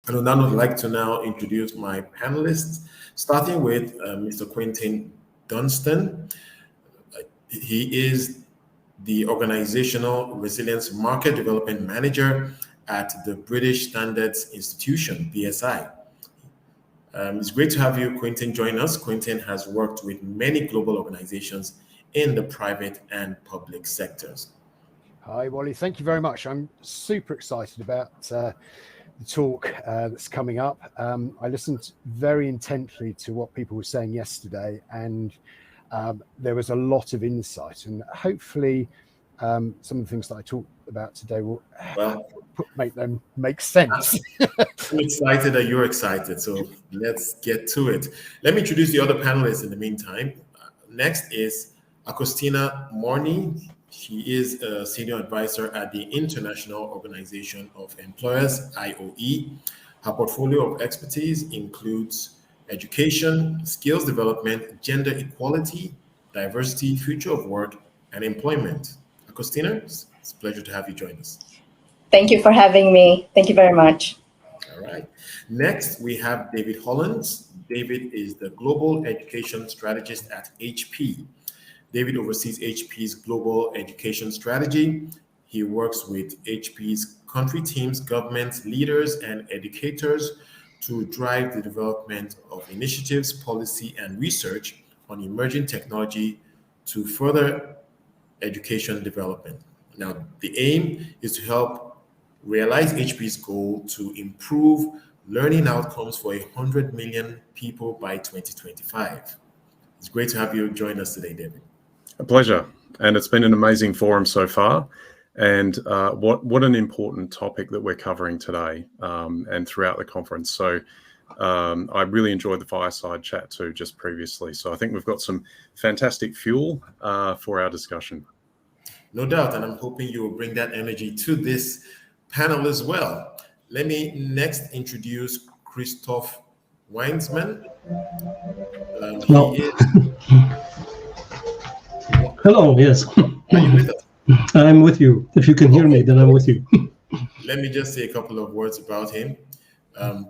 I would now like to now introduce my panelists, starting with Mr. Quentin Dunstan. He is the Organizational Resilience Market Development Manager at the British Standards Institution, BSI. It's great to have you, Quentin, join us. Quentin has worked with many global organizations in the private and public sectors. Hi, Wole. Thank you very much. I'm super excited about the talk that's coming up. I listened very intently to what people were saying yesterday, and there was a lot of insight, and hopefully some of the things that I talked about today will make them make sense. I'm excited that you're excited, so let's get to it. Let me introduce the other panelists in the meantime. Next is Akustina Morni. She is a senior advisor at the International Organization of Employers, IOE. Her portfolio of expertise includes education, skills development, gender equality, diversity, future of work, and employment. Akustina, it's a pleasure to have you join us. Thank you for having me. Thank you very much. All right. Next, we have David Hollands. David is the Global Education Strategist at HP. David oversees HP's global education strategy. He works with HP's country teams, government leaders, and educators to drive the development of initiatives, policy, and research on emerging technology to further education development. Now, the aim is to help realize HP's goal to improve learning outcomes for 100 million people by 2025. It's great to have you join us today, David. A pleasure. And it's been an amazing forum so far. And what an important topic that we're covering today and throughout the conference. So I really enjoyed the fireside chat too, just previously. So I think we've got some fantastic fuel for our discussion. No doubt. And I'm hoping you will bring that energy to this panel as well. Let me next introduce Christoph Weinmann. Hello, yes. Are you with us? I'm with you. If you can hear me, then I'm with you. Let me just say a couple of words about him.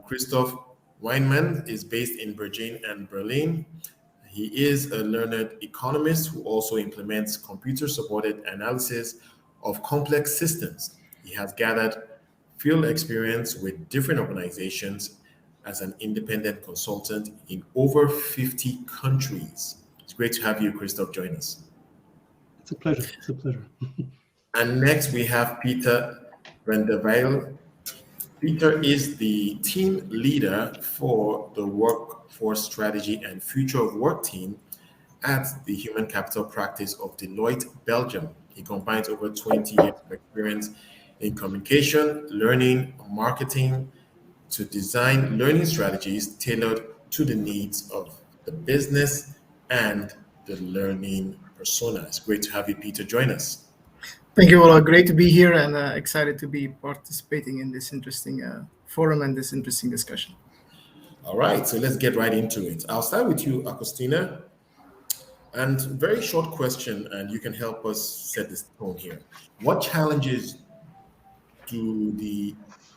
Christoph Weinmann is based in Berlin and Berlin. He is a learned economist who also implements computer-supported analysis of complex systems. He has gathered field experience with different organizations as an independent consultant in over 50 countries. It's great to have you, Christoph, join us. It's a pleasure. It's a pleasure. And next we have Peter van der Wielle. Peter is the team leader for the Workforce Strategy and Future of Work team at the Human Capital Practice of Deloitte, Belgium. He combines over 20 years of experience in communication, learning, marketing to design learning strategies tailored to the needs of the business and the learning persona. It's great to have you, Peter, join us. Thank you, Wole. Great to be here and excited to be participating in this interesting forum and this interesting discussion. All right, so let's get right into it. I'll start with you, Akustina. And very short question, and you can help us set this tone here. What challenges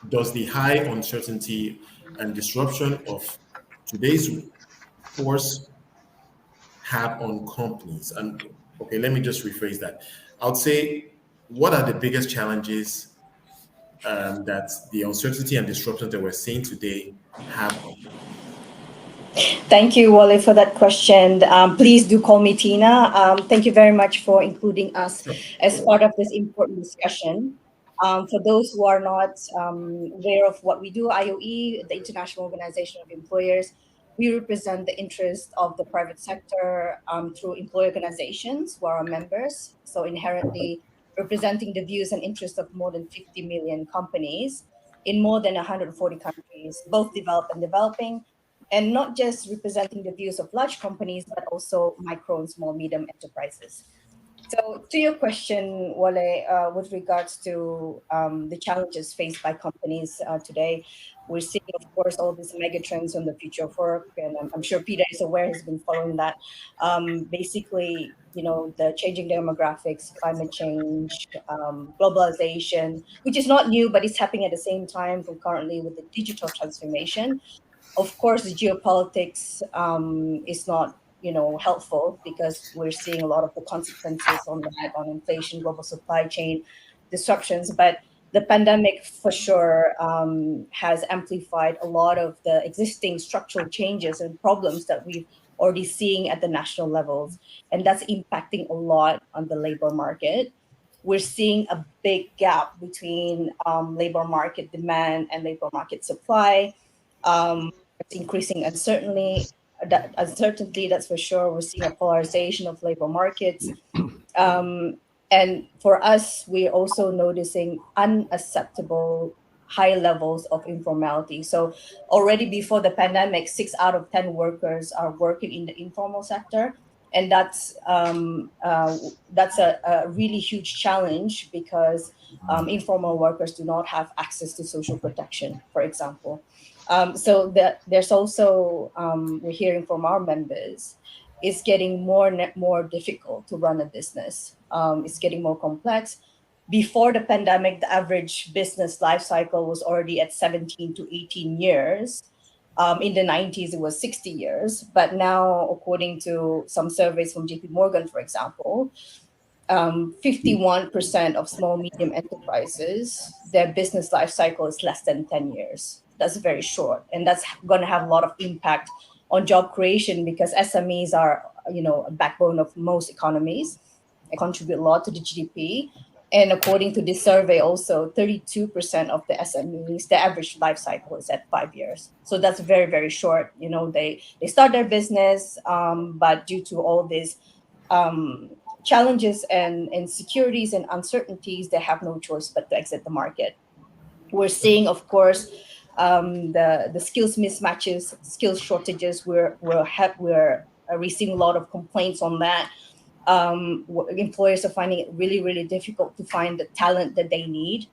does the high uncertainty and disruption of today's force have on companies? And okay, let me just rephrase that. I would say, what are the biggest challenges that the uncertainty and disruption that we're seeing today have on companies? Thank you, Wole, for that question. Please do call me Tina. Thank you very much for including us as part of this important discussion. For those who are not aware of what we do, IOE, the International Organization of Employers, we represent the interests of the private sector through employee organizations who are our members. So inherently representing the views and interests of more than 50 million companies in more than 140 countries, both developed and developing, and not just representing the views of large companies, but also micro and small, medium enterprises. So to your question, Wole, with regards to the challenges faced by companies today, we're seeing, of course, all these mega trends on the future of work, and I'm sure Peter is aware, has been following that. Basically, the changing demographics, climate change, globalization, which is not new, but it's happening at the same time concurrently with the digital transformation. Of course, the geopolitics is not helpful, because we're seeing a lot of the consequences on that, on inflation, global supply chain disruptions. But the pandemic for sure has amplified a lot of the existing structural changes and problems that we've already seeing at the national levels, and that's impacting a lot on the labor market. We're seeing a big gap between labor market demand and labor market supply. It's increasing uncertainty, that's for sure. We're seeing a polarization of labor markets. And for us, we're also noticing unacceptable high levels of informality. So already before the pandemic, 6 out of 10 workers are working in the informal sector. And that's a really huge challenge, because informal workers do not have access to social protection, for example. So there's also, we're hearing from our members, it's getting more difficult to run a business. It's getting more complex. Before the pandemic, the average business life cycle was already at 17 to 18 years. In the 90s, it was 60 years. But now, according to some surveys from JP Morgan, for example, 51% of small, medium enterprises, their business life cycle is less than 10 years. That's very short. And that's going to have a lot of impact on job creation, because SMEs are, a backbone of most economies. They contribute a lot to the GDP. And according to this survey, also 32% of the SMEs, the average life cycle is at 5 years. So that's very, very short. They start their business, but due to all these challenges and insecurities and uncertainties, they have no choice but to exit the market. We're seeing, of course, the skills mismatches, skills shortages. We're receiving a lot of complaints on that. Employers are finding it really, really difficult to find the talent that they need.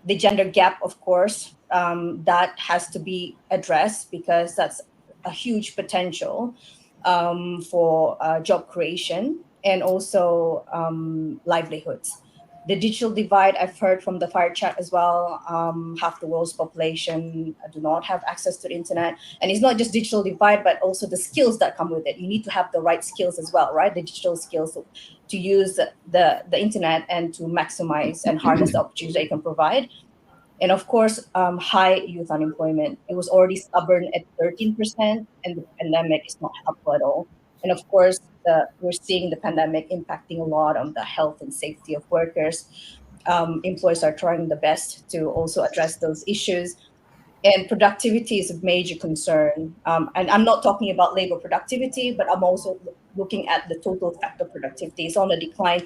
The gender gap, of course, that has to be addressed, because that's a huge potential for job creation and also livelihoods. The digital divide, I've heard from the fire chat as well. Half the world's population do not have access to the internet. And it's not just digital divide, but also the skills that come with it. You need to have the right skills as well, right? The digital skills to use the internet and to maximize and harness the opportunities that it can provide. And of course, high youth unemployment. It was already stubborn at 13%, and the pandemic is not helpful at all. And of course, we're seeing the pandemic impacting a lot on the health and safety of workers. Employers are trying the best to also address those issues. And productivity is a major concern. And I'm not talking about labor productivity, but I'm also looking at the total factor productivity. It's on a decline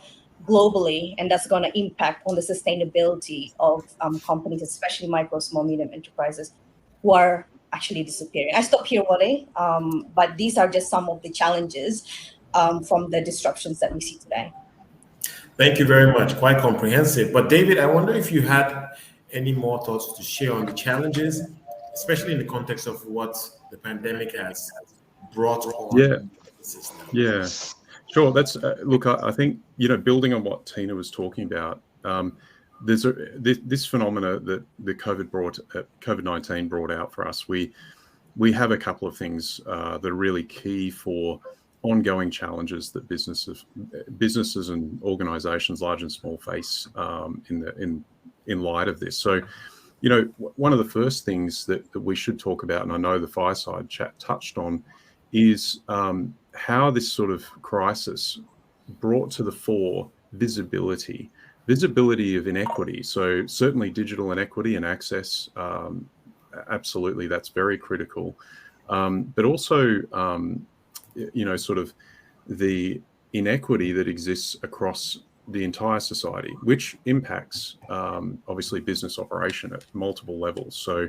globally, and that's going to impact on the sustainability of companies, especially micro, small, medium enterprises, who are actually disappearing. I stop here, Wole, but these are just some of the challenges from the disruptions that we see today. Thank you very much. Quite comprehensive. But David, I wonder if you had any more thoughts to share on the challenges, especially in the context of what the pandemic has brought on the system. Yeah, sure. That's look. I think building on what Tina was talking about. There's this phenomena that the COVID-19 brought out for us. We have a couple of things that are really key for ongoing challenges that businesses and organizations, large and small, face in light of this. So, one of the first things that we should talk about, and I know the fireside chat touched on, is how this sort of crisis brought to the fore visibility of inequity. So certainly digital inequity and access, absolutely, that's very critical. But also, sort of the inequity that exists across the entire society, which impacts, obviously, business operation at multiple levels. So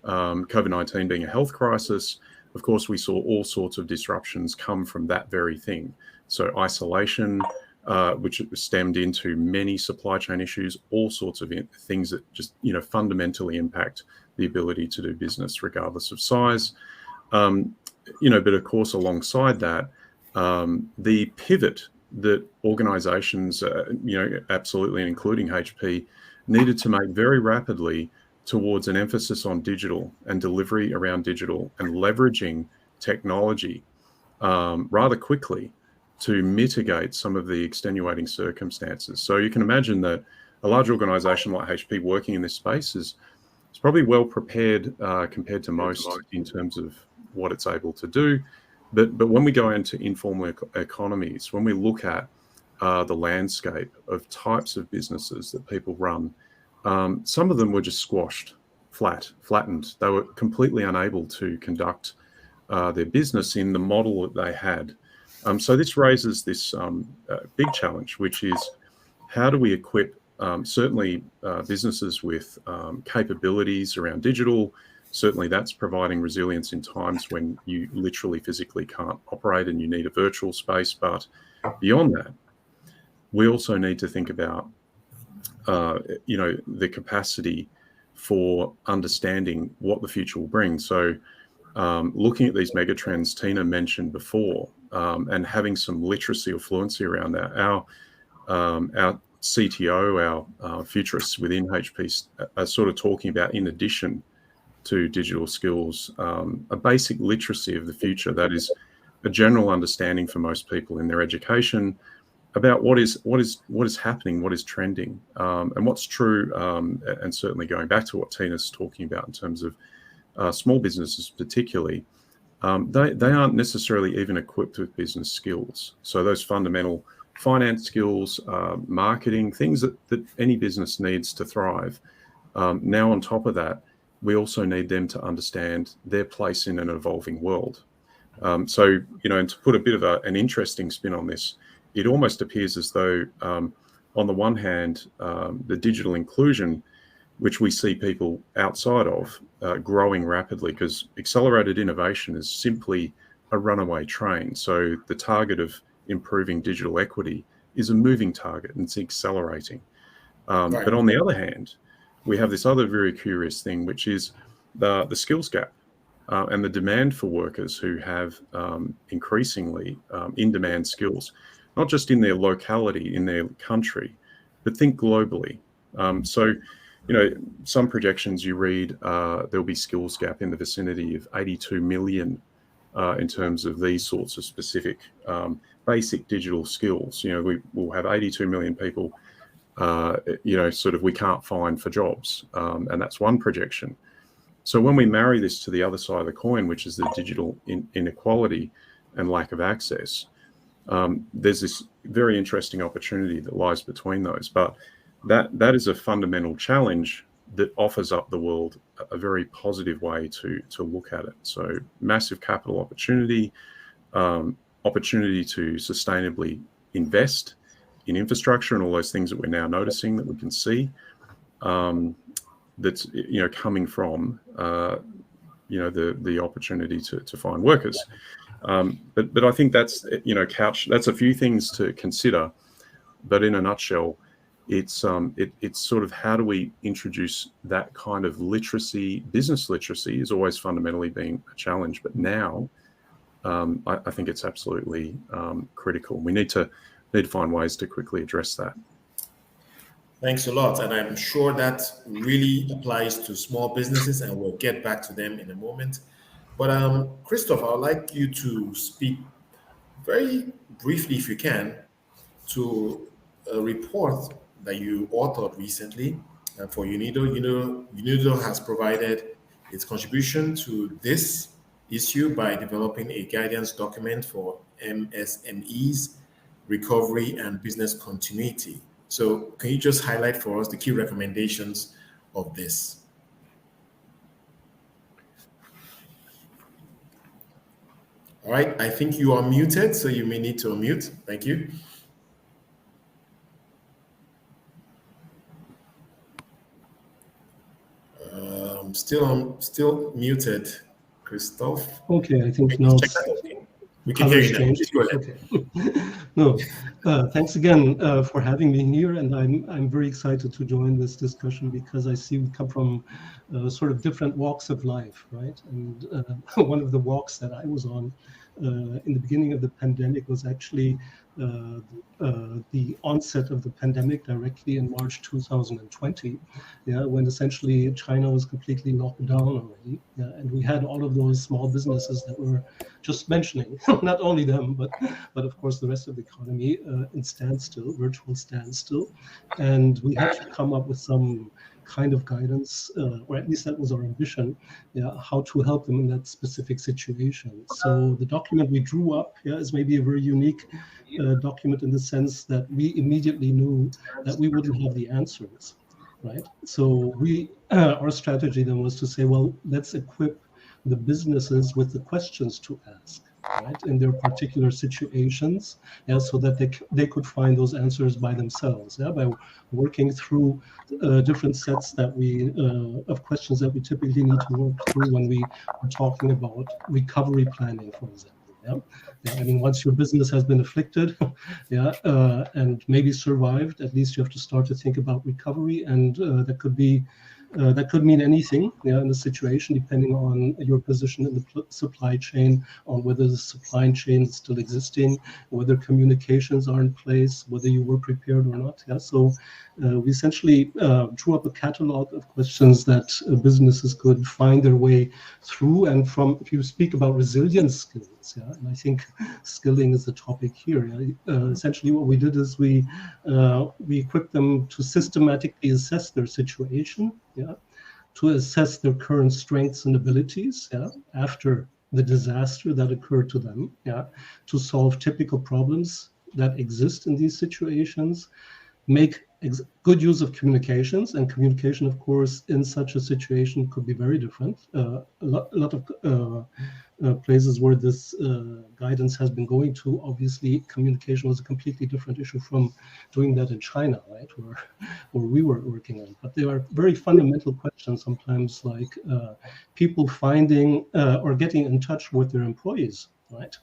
COVID-19 being a health crisis, of course, we saw all sorts of disruptions come from that very thing. So isolation, which stemmed into many supply chain issues, all sorts of things that just, fundamentally impact the ability to do business regardless of size. But of course, alongside that, the pivot that organizations, absolutely, including HP, needed to make very rapidly towards an emphasis on digital and delivery around digital and leveraging technology rather quickly to mitigate some of the extenuating circumstances. So you can imagine that a large organization like HP working in this space is probably well prepared compared to most in terms of what it's able to do. But when we go into informal economies, when we look at the landscape of types of businesses that people run, some of them were just squashed, flattened. They were completely unable to conduct their business in the model that they had. So this raises this big challenge, which is how do we equip certainly businesses with capabilities around digital. Certainly that's providing resilience in times when you literally physically can't operate and you need a virtual space. But beyond that, we also need to think about, the capacity for understanding what the future will bring. So looking at these mega trends Tina mentioned before, and having some literacy or fluency around that. Our CTO, our futurists within HP are sort of talking about, in addition to digital skills, a basic literacy of the future. That is a general understanding for most people in their education about what is happening, what is trending, and what's true. And certainly going back to what Tina's talking about in terms of small businesses, particularly, they aren't necessarily even equipped with business skills. So those fundamental finance skills, marketing, things that any business needs to thrive. Now, on top of that, we also need them to understand their place in an evolving world. And to put a bit of an interesting spin on this, it almost appears as though, on the one hand, the digital inclusion, which we see people outside of, growing rapidly, because accelerated innovation is simply a runaway train. So the target of improving digital equity is a moving target and it's accelerating. Right. But on the other hand, we have this other very curious thing, which is the skills gap and the demand for workers who have increasingly in-demand skills, not just in their locality, in their country, but think globally. Some projections you read, there'll be skills gap in the vicinity of 82 million in terms of these sorts of specific basic digital skills. We will have 82 million people, we can't find for jobs. And that's one projection. So when we marry this to the other side of the coin, which is the digital inequality and lack of access, there's this very interesting opportunity that lies between those. But that is a fundamental challenge that offers up the world a very positive way to look at it. So massive capital opportunity, opportunity to sustainably invest in infrastructure and all those things that we're now noticing that we can see, that's coming from the opportunity to find workers. But I think that's that's a few things to consider. But in a nutshell, it's sort of how do we introduce that kind of literacy. Business literacy is always fundamentally being a challenge, but now I think it's absolutely critical. We need to find ways to quickly address that. Thanks a lot, and I'm sure that really applies to small businesses, and we'll get back to them in a moment. But Christoph, I would like you to speak very briefly, if you can, to a report that you authored recently for UNIDO. UNIDO has provided its contribution to this issue by developing a guidance document for MSMEs, recovery, and business continuity. So can you just highlight for us the key recommendations of this? All right, I think you are muted, so you may need to unmute. Thank you. Still muted, Christoph. Okay, I think now We can hear you now. Exchange. Please go ahead. Okay. No, thanks again for having me here, and I'm very excited to join this discussion because I see we come from sort of different walks of life, right? And one of the walks that I was on in the beginning of the pandemic was actually the onset of the pandemic directly in March 2020, when essentially China was completely locked down already, and we had all of those small businesses that were just mentioning, not only them, but of course the rest of the economy in standstill, virtual standstill, and we had to come up with some kind of guidance, or at least that was our ambition, how to help them in that specific situation. So the document we drew up is maybe a very unique document in the sense that we immediately knew that we wouldn't have the answers, right? So our strategy then was to say, well, let's equip the businesses with the questions to ask, right, in their particular situations, so that they could find those answers by themselves, by working through different sets that of questions that we typically need to work through when we are talking about recovery planning, for example. I mean, once your business has been afflicted, and maybe survived, at least you have to start to think about recovery, and that could mean anything in the situation, depending on your position in the supply chain, on whether the supply chain is still existing, whether communications are in place, whether you were prepared or not. So we essentially drew up a catalog of questions that businesses could find their way through. And if you speak about resilience skills, and I think skilling is the topic here. Essentially, what we did is we equipped them to systematically assess their situation, to assess their current strengths and abilities, after the disaster that occurred to them, to solve typical problems that exist in these situations, make good use of communications, and communication, of course, in such a situation could be very different. A lot of places where this guidance has been going to, obviously, communication was a completely different issue from doing that in China, right, where we were working on. But there are very fundamental questions sometimes, like people finding or getting in touch with their employees, right?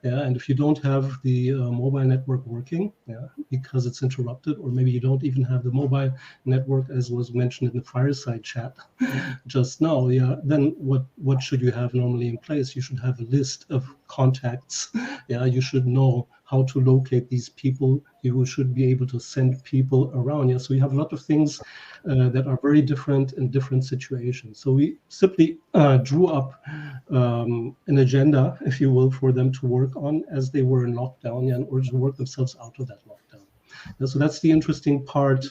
And if you don't have the mobile network working, because it's interrupted, or maybe you don't even have the mobile network, as was mentioned in the fireside chat just now, then what should you have normally in place? You should have a list of contacts. You should know how to locate these people. You should be able to send people around. So you have a lot of things that are very different in different situations. So we simply drew up an agenda, if you will, for them to work on as they were in lockdown, in order to work themselves out of that lockdown. So that's the interesting part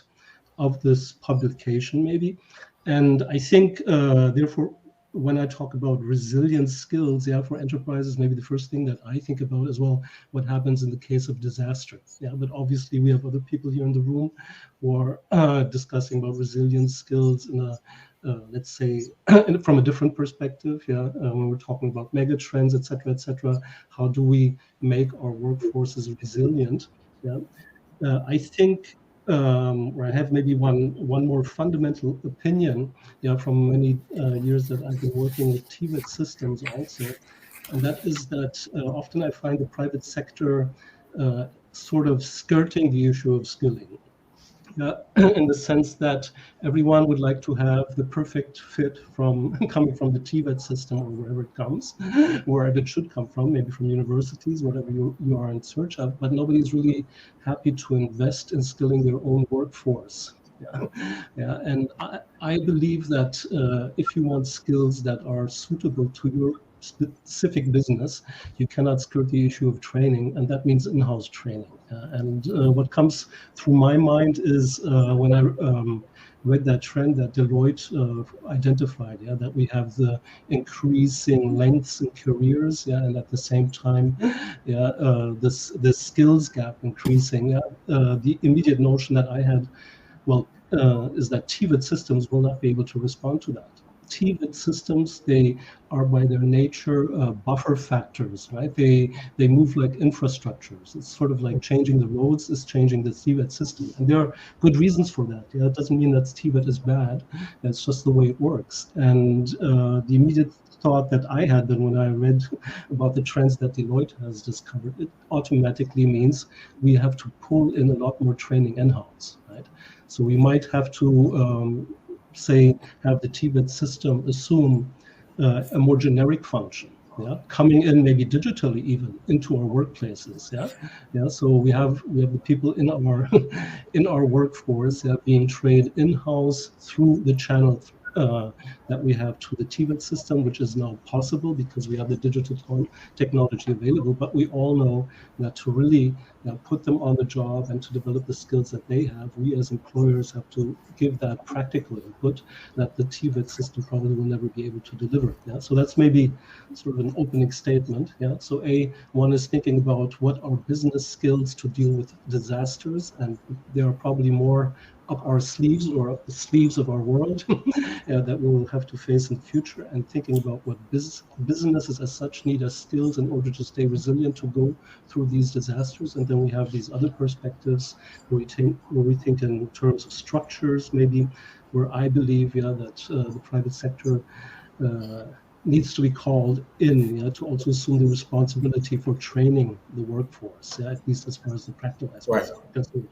of this publication, maybe. And I think, therefore, when I talk about resilience skills, for enterprises, maybe the first thing that I think about as well, what happens in the case of disaster. But obviously we have other people here in the room who are discussing about resilience skills in a, let's say, from a different perspective. When we're talking about mega trends, et cetera, how do we make our workforces resilient? I think, or I have maybe one more fundamental opinion, from many years that I've been working with TVET systems also, and that is that often I find the private sector sort of skirting the issue of skilling. In the sense that everyone would like to have the perfect fit coming from the TVET system, or wherever it comes, wherever it should come from, maybe from universities, whatever you are in search of, but nobody's really happy to invest in skilling their own workforce. And I believe that if you want skills that are suitable to your specific business, you cannot skirt the issue of training, and that means in-house training. And what comes through my mind is when I read that trend that Deloitte identified, that we have the increasing lengths in careers, and at the same time, this skills gap increasing. The immediate notion that I had, is that TVET systems will not be able to respond to that. TVET systems, they are by their nature buffer factors, right? They move like infrastructures. It's sort of like changing the roads is changing the TVET system. And there are good reasons for that. It doesn't mean that TVET is bad. It's just the way it works. And the immediate thought that I had then when I read about the trends that Deloitte has discovered. It automatically means we have to pull in a lot more training in-house, right? So we might have to say have the TVET system assume a more generic function, coming in maybe digitally even into our workplaces, so we have the people in our in our workforce being trained in-house through the channel that we have to the TVET system, which is now possible because we have the digital technology available. But we all know that to really put them on the job and to develop the skills that they have, we as employers have to give that practical input that the TVET system probably will never be able to deliver. So that's maybe sort of an opening statement. So one is thinking about what are business skills to deal with disasters, and there are probably more up our sleeves or up the sleeves of our world that we will have to face in the future, and thinking about what businesses as such need as skills in order to stay resilient to go through these disasters. And then we have these other perspectives where we think in terms of structures, maybe where I believe that the private sector needs to be called in to also assume the responsibility for training the workforce, at least as far as the practical aspects are concerned.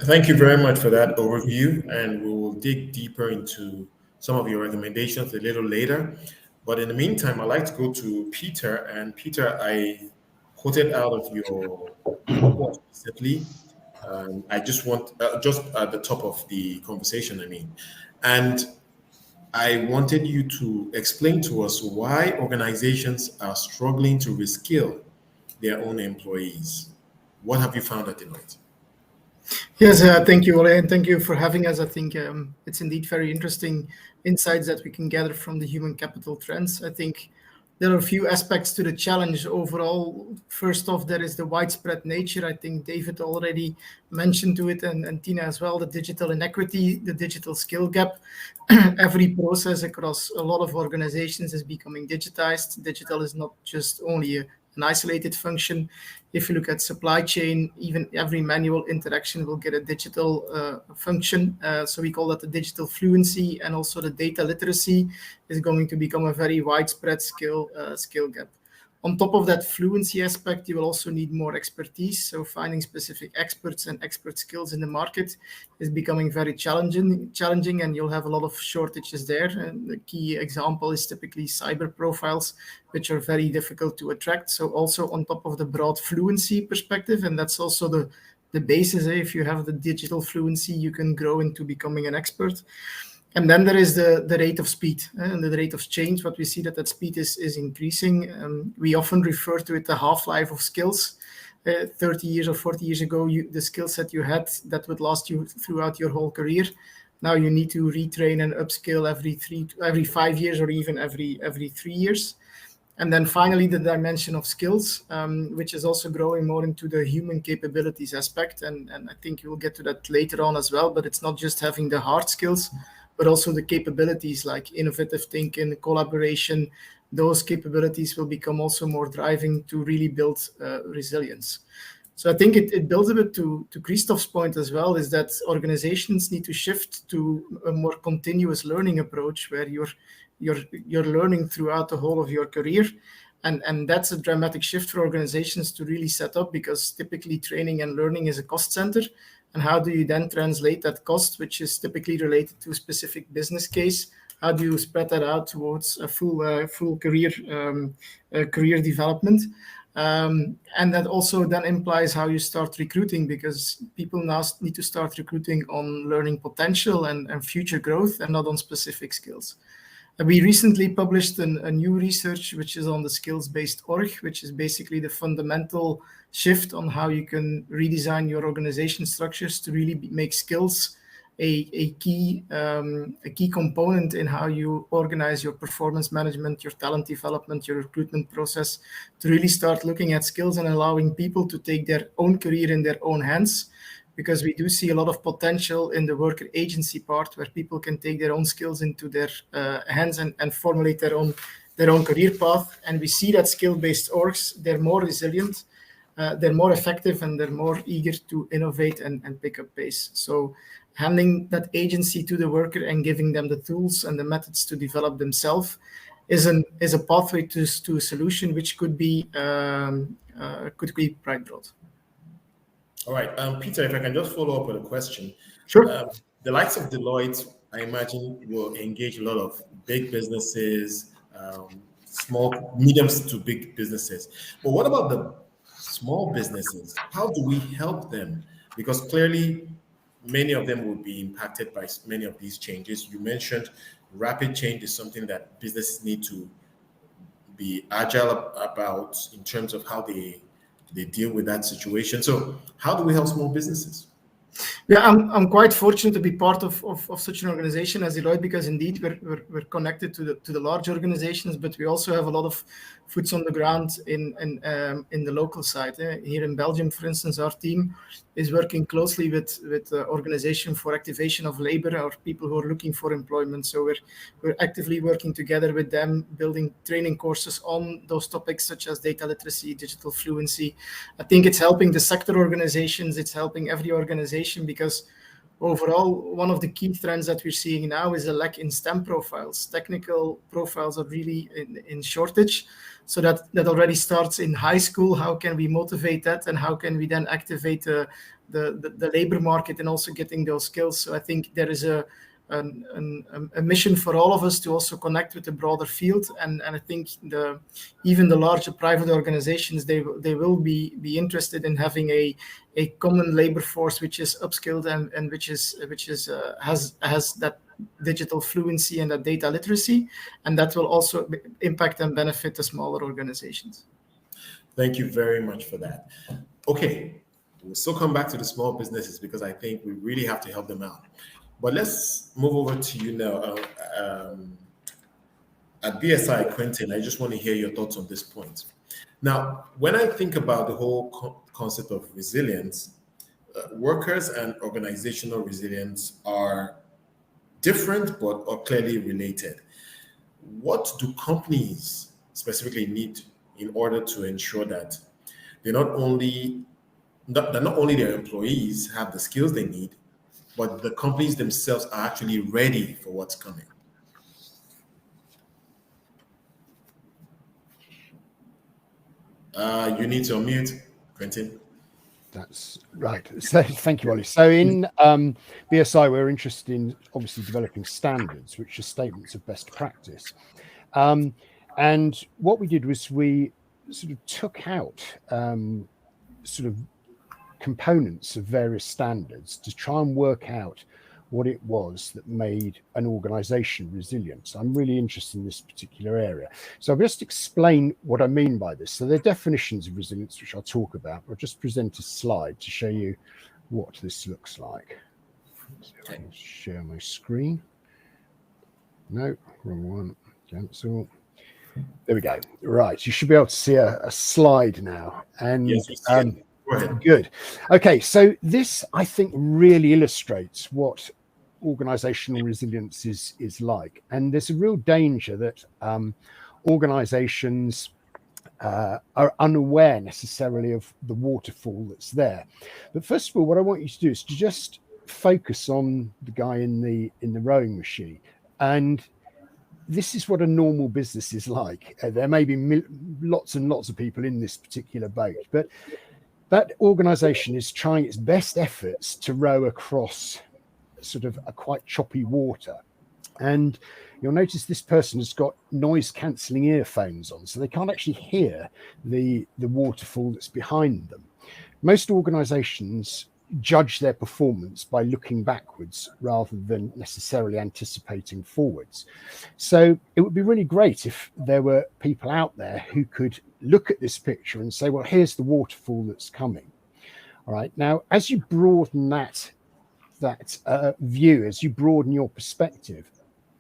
Thank you very much for that overview, and we will dig deeper into some of your recommendations a little later. But in the meantime, I'd like to go to Peter. And Peter, I quoted out of your report recently. I just want, just at the top of the conversation, and I wanted you to explain to us why organizations are struggling to reskill their own employees. What have you found at Deloitte? Yes, thank you, Wole, and thank you for having us. I think it's indeed very interesting insights that we can gather from the human capital trends. I think there are a few aspects to the challenge overall. First off, there is the widespread nature. I think David already mentioned to it, and Tina as well, the digital inequity, the digital skill gap. Every process across a lot of organizations is becoming digitized. Digital is not just only an isolated function. If you look at supply chain, even every manual interaction will get a digital function. So we call that the digital fluency, and also the data literacy is going to become a very widespread skill gap. On top of that fluency aspect, you will also need more expertise. So finding specific experts and expert skills in the market is becoming very challenging, and you'll have a lot of shortages there. And the key example is typically cyber profiles, which are very difficult to attract. So also on top of the broad fluency perspective, and that's also the basis. If you have the digital fluency, you can grow into becoming an expert. And then there is the rate of speed and the rate of change. What we see that speed is increasing. We often refer to it the half-life of skills. 30 years or 40 years ago, the skill set you had that would last you throughout your whole career. Now you need to retrain and upskill every 5 years or even every 3 years. And then finally, the dimension of skills, which is also growing more into the human capabilities aspect. And I think we'll get to that later on as well. But it's not just having the hard skills, but also the capabilities like innovative thinking, collaboration. Those capabilities will become also more driving to really build resilience. So I think it builds a bit to Christoph's point as well, is that organizations need to shift to a more continuous learning approach where you're learning throughout the whole of your career. And that's a dramatic shift for organizations to really set up, because typically training and learning is a cost center. And how do you then translate that cost, which is typically related to a specific business case? How do you spread that out towards a full career development? And that also then implies how you start recruiting, because people now need to start recruiting on learning potential and future growth, and not on specific skills. We recently published a new research, which is on the skills-based org, which is basically the fundamental shift on how you can redesign your organization structures to really make skills a key component in how you organize your performance management, your talent development, your recruitment process, to really start looking at skills and allowing people to take their own career in their own hands. Because we do see a lot of potential in the worker agency part, where people can take their own skills into their hands and formulate their own career path. And we see that skill-based orgs, they're more resilient, they're more effective, and they're more eager to innovate and pick up pace. So handing that agency to the worker and giving them the tools and the methods to develop themselves is a pathway to a solution which could be quite broad. All right, Peter, if I can just follow up with a question. Sure. The likes of Deloitte, I imagine, will engage a lot of big businesses, small, medium to big businesses. But what about the small businesses? How do we help them? Because clearly, many of them will be impacted by many of these changes. You mentioned rapid change is something that businesses need to be agile about in terms of how they deal with that situation. So how do we help small businesses? Yeah, I'm quite fortunate to be part of such an organization as Deloitte, because indeed we're connected to the large organizations, but we also have a lot of foots on the ground in the local side. Here in Belgium, for instance, our team is working closely with the Organization for Activation of Labor, or people who are looking for employment. So we're actively working together with them, building training courses on those topics such as data literacy, digital fluency. I think it's helping the sector organizations, it's helping every organization, because overall, one of the key trends that we're seeing now is a lack in STEM profiles. Technical profiles are really in shortage. So that already starts in high school. How can we motivate that, and how can we then activate the labor market and also getting those skills? So I think there is a mission for all of us to also connect with the broader field, and I think even the larger private organizations, they will be interested in having a common labor force which is upskilled and which has that digital fluency and that data literacy, and that will also impact and benefit the smaller organizations. Thank you very much for that. Okay, we'll still come back to the small businesses because I think we really have to help them out. But let's move over to you now. At BSI, Quentin, I just want to hear your thoughts on this point. Now, when I think about the whole concept of resilience, workers and organizational resilience are different but are clearly related. What do companies specifically need in order to ensure that not only their employees have the skills they need, but the companies themselves are actually ready for what's coming? You need to unmute, Quentin. That's right. So thank you, Wole. So in BSI, we're interested in obviously developing standards, which are statements of best practice. And what we did was we sort of took out sort of components of various standards to try and work out what it was that made an organization resilient. So I'm really interested in this particular area. So I'll just explain what I mean by this. So there are definitions of resilience, which I'll talk about. I'll just present a slide to show you what this looks like. So I'll share my screen. No, wrong one. Cancel. There we go. Right, you should be able to see a slide now. And yes, good. Okay, so this, I think, really illustrates what organizational resilience is like. And there's a real danger that organizations are unaware necessarily of the waterfall that's there. But first of all, what I want you to do is to just focus on the guy in the rowing machine. And this is what a normal business is like. There may be lots and lots of people in this particular boat, but that organization is trying its best efforts to row across sort of a quite choppy water. And you'll notice this person has got noise cancelling earphones on, so they can't actually hear the waterfall that's behind them. Most organizations judge their performance by looking backwards rather than necessarily anticipating forwards. So it would be really great if there were people out there who could look at this picture and say, well, here's the waterfall that's coming. All right. Now, as you broaden that view, as you broaden your perspective,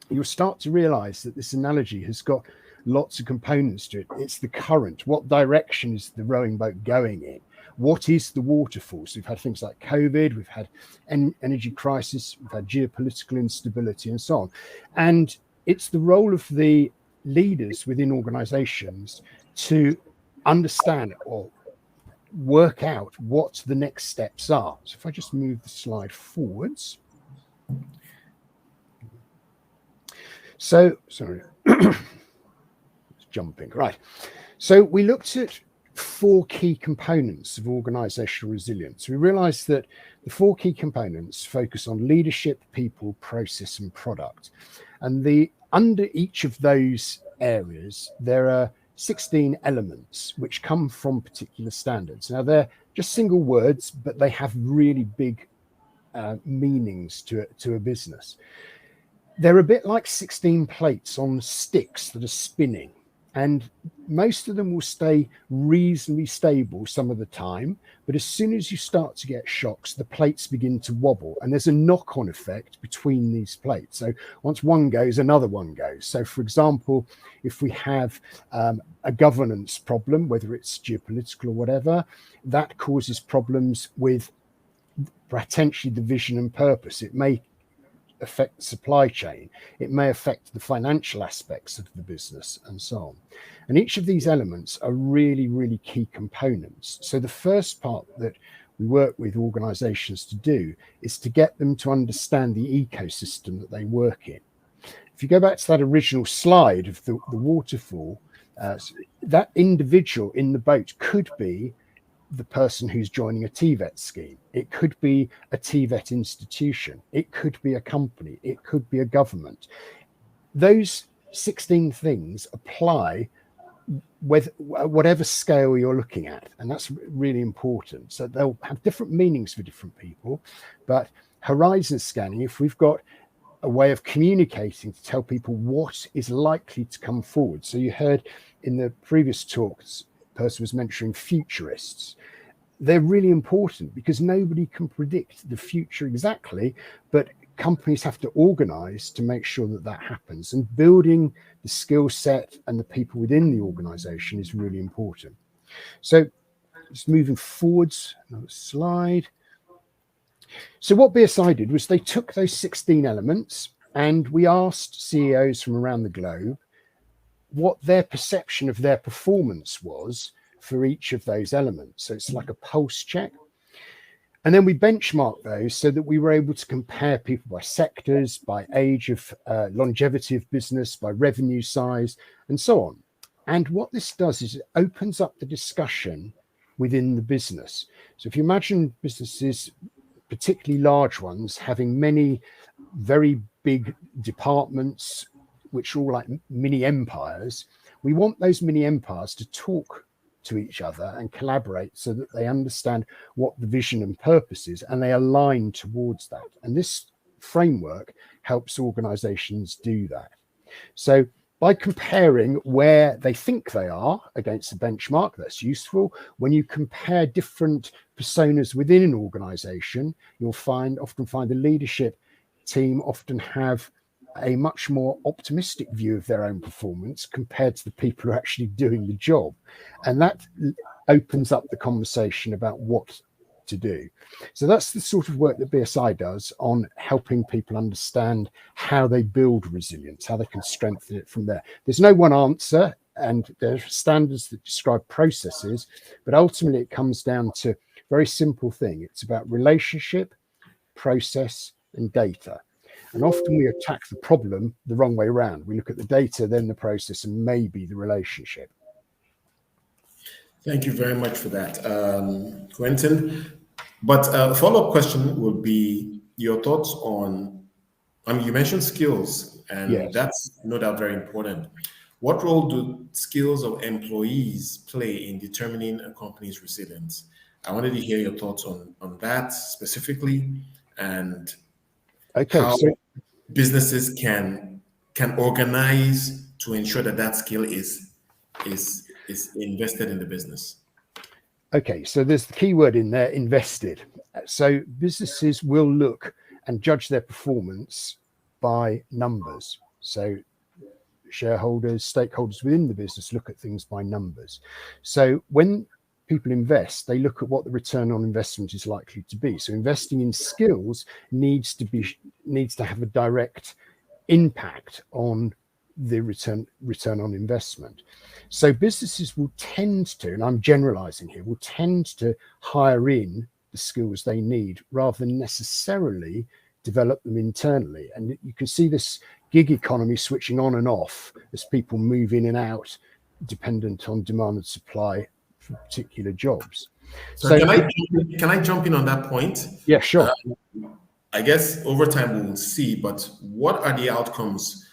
you'll start to realize that this analogy has got lots of components to it. It's the current. What direction is the rowing boat going in? What is the waterfall? So we've had things like COVID, we've had energy crisis, we've had geopolitical instability and so on. And it's the role of the leaders within organizations to understand or work out what the next steps are. So if I just move the slide forwards. So, sorry. jumping. Right. So we looked at 4 key components of organizational resilience. We realized that the 4 key components focus on leadership, people, process, and product. And under each of those areas, there are 16 elements which come from particular standards. Now, they're just single words, but they have really big meanings to a business. They're a bit like 16 plates on sticks that are spinning, and most of them will stay reasonably stable some of the time, but as soon as you start to get shocks, the plates begin to wobble, and there's a knock-on effect between these plates. So once one goes, another one goes. So for example, if we have a governance problem, whether it's geopolitical or whatever, that causes problems with potentially the vision and purpose. It may affect the supply chain, it may affect the financial aspects of the business, and so on. And each of these elements are really, really key components. So the first part that we work with organizations to do is to get them to understand the ecosystem that they work in. If you go back to that original slide of the waterfall, that individual in the boat could be the person who's joining a TVET scheme. It could be a TVET institution. It could be a company. It could be a government. Those 16 things apply with whatever scale you're looking at. And that's really important. So they'll have different meanings for different people. But horizon scanning, if we've got a way of communicating to tell people what is likely to come forward. So you heard in the previous talks, person was mentioning futurists. They're really important because nobody can predict the future exactly, but companies have to organize to make sure that that happens, and building the skill set and the people within the organization is really important. So just moving forwards, another slide. So what BSI did was they took those 16 elements and we asked CEOs from around the globe what their perception of their performance was for each of those elements. So it's like a pulse check. And then we benchmarked those so that we were able to compare people by sectors, by age of longevity of business, by revenue size, and so on. And what this does is it opens up the discussion within the business. So if you imagine businesses, particularly large ones, having many very big departments, which are all like mini empires, we want those mini empires to talk to each other and collaborate so that they understand what the vision and purpose is and they align towards that. And this framework helps organizations do that. So by comparing where they think they are against the benchmark, that's useful. When you compare different personas within an organization, you'll often find the leadership team often have a much more optimistic view of their own performance compared to the people who are actually doing the job. And that opens up the conversation about what to do. So that's the sort of work that BSI does on helping people understand how they build resilience, how they can strengthen it from there. There's no one answer, and there are standards that describe processes, but ultimately it comes down to a very simple thing. It's about relationship, process, and data. And often we attack the problem the wrong way around. We look at the data, then the process, and maybe the relationship. Thank you very much for that, Quentin. But a follow-up question would be your thoughts on, you mentioned skills, and Yes. that's no doubt very important. What role do skills of employees play in determining a company's resilience? I wanted to hear your thoughts on that specifically, and how businesses can organize to ensure that skill is invested in the business. Okay, so there's the key word in there, invested. So businesses will look and judge their performance by numbers. So shareholders, stakeholders within the business look at things by numbers. So when people invest, they look at what the return on investment is likely to be. So investing in skills needs to have a direct impact on the return on investment. So businesses will tend to, and I'm generalizing here, will tend to hire in the skills they need rather than necessarily develop them internally. And you can see this gig economy switching on and off as people move in and out dependent on demand and supply for particular jobs. So can I jump in on that point? Yeah, sure. I guess over time we will see, but what are the outcomes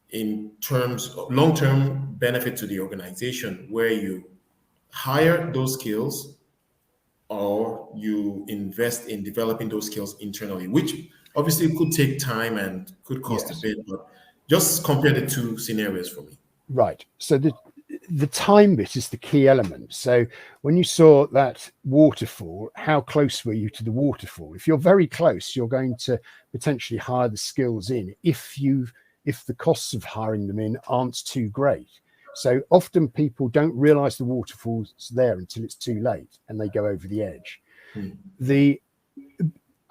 in terms of long-term benefit to the organization where you hire those skills or you invest in developing those skills internally, which obviously could take time and could cost a bit, but just compare the two scenarios for me. Right. So the time bit is the key element. So when you saw that waterfall, how close were you to the waterfall? If you're very close, you're going to potentially hire the skills in if the costs of hiring them in aren't too great. So often people don't realize the waterfall's there until it's too late and they go over the edge.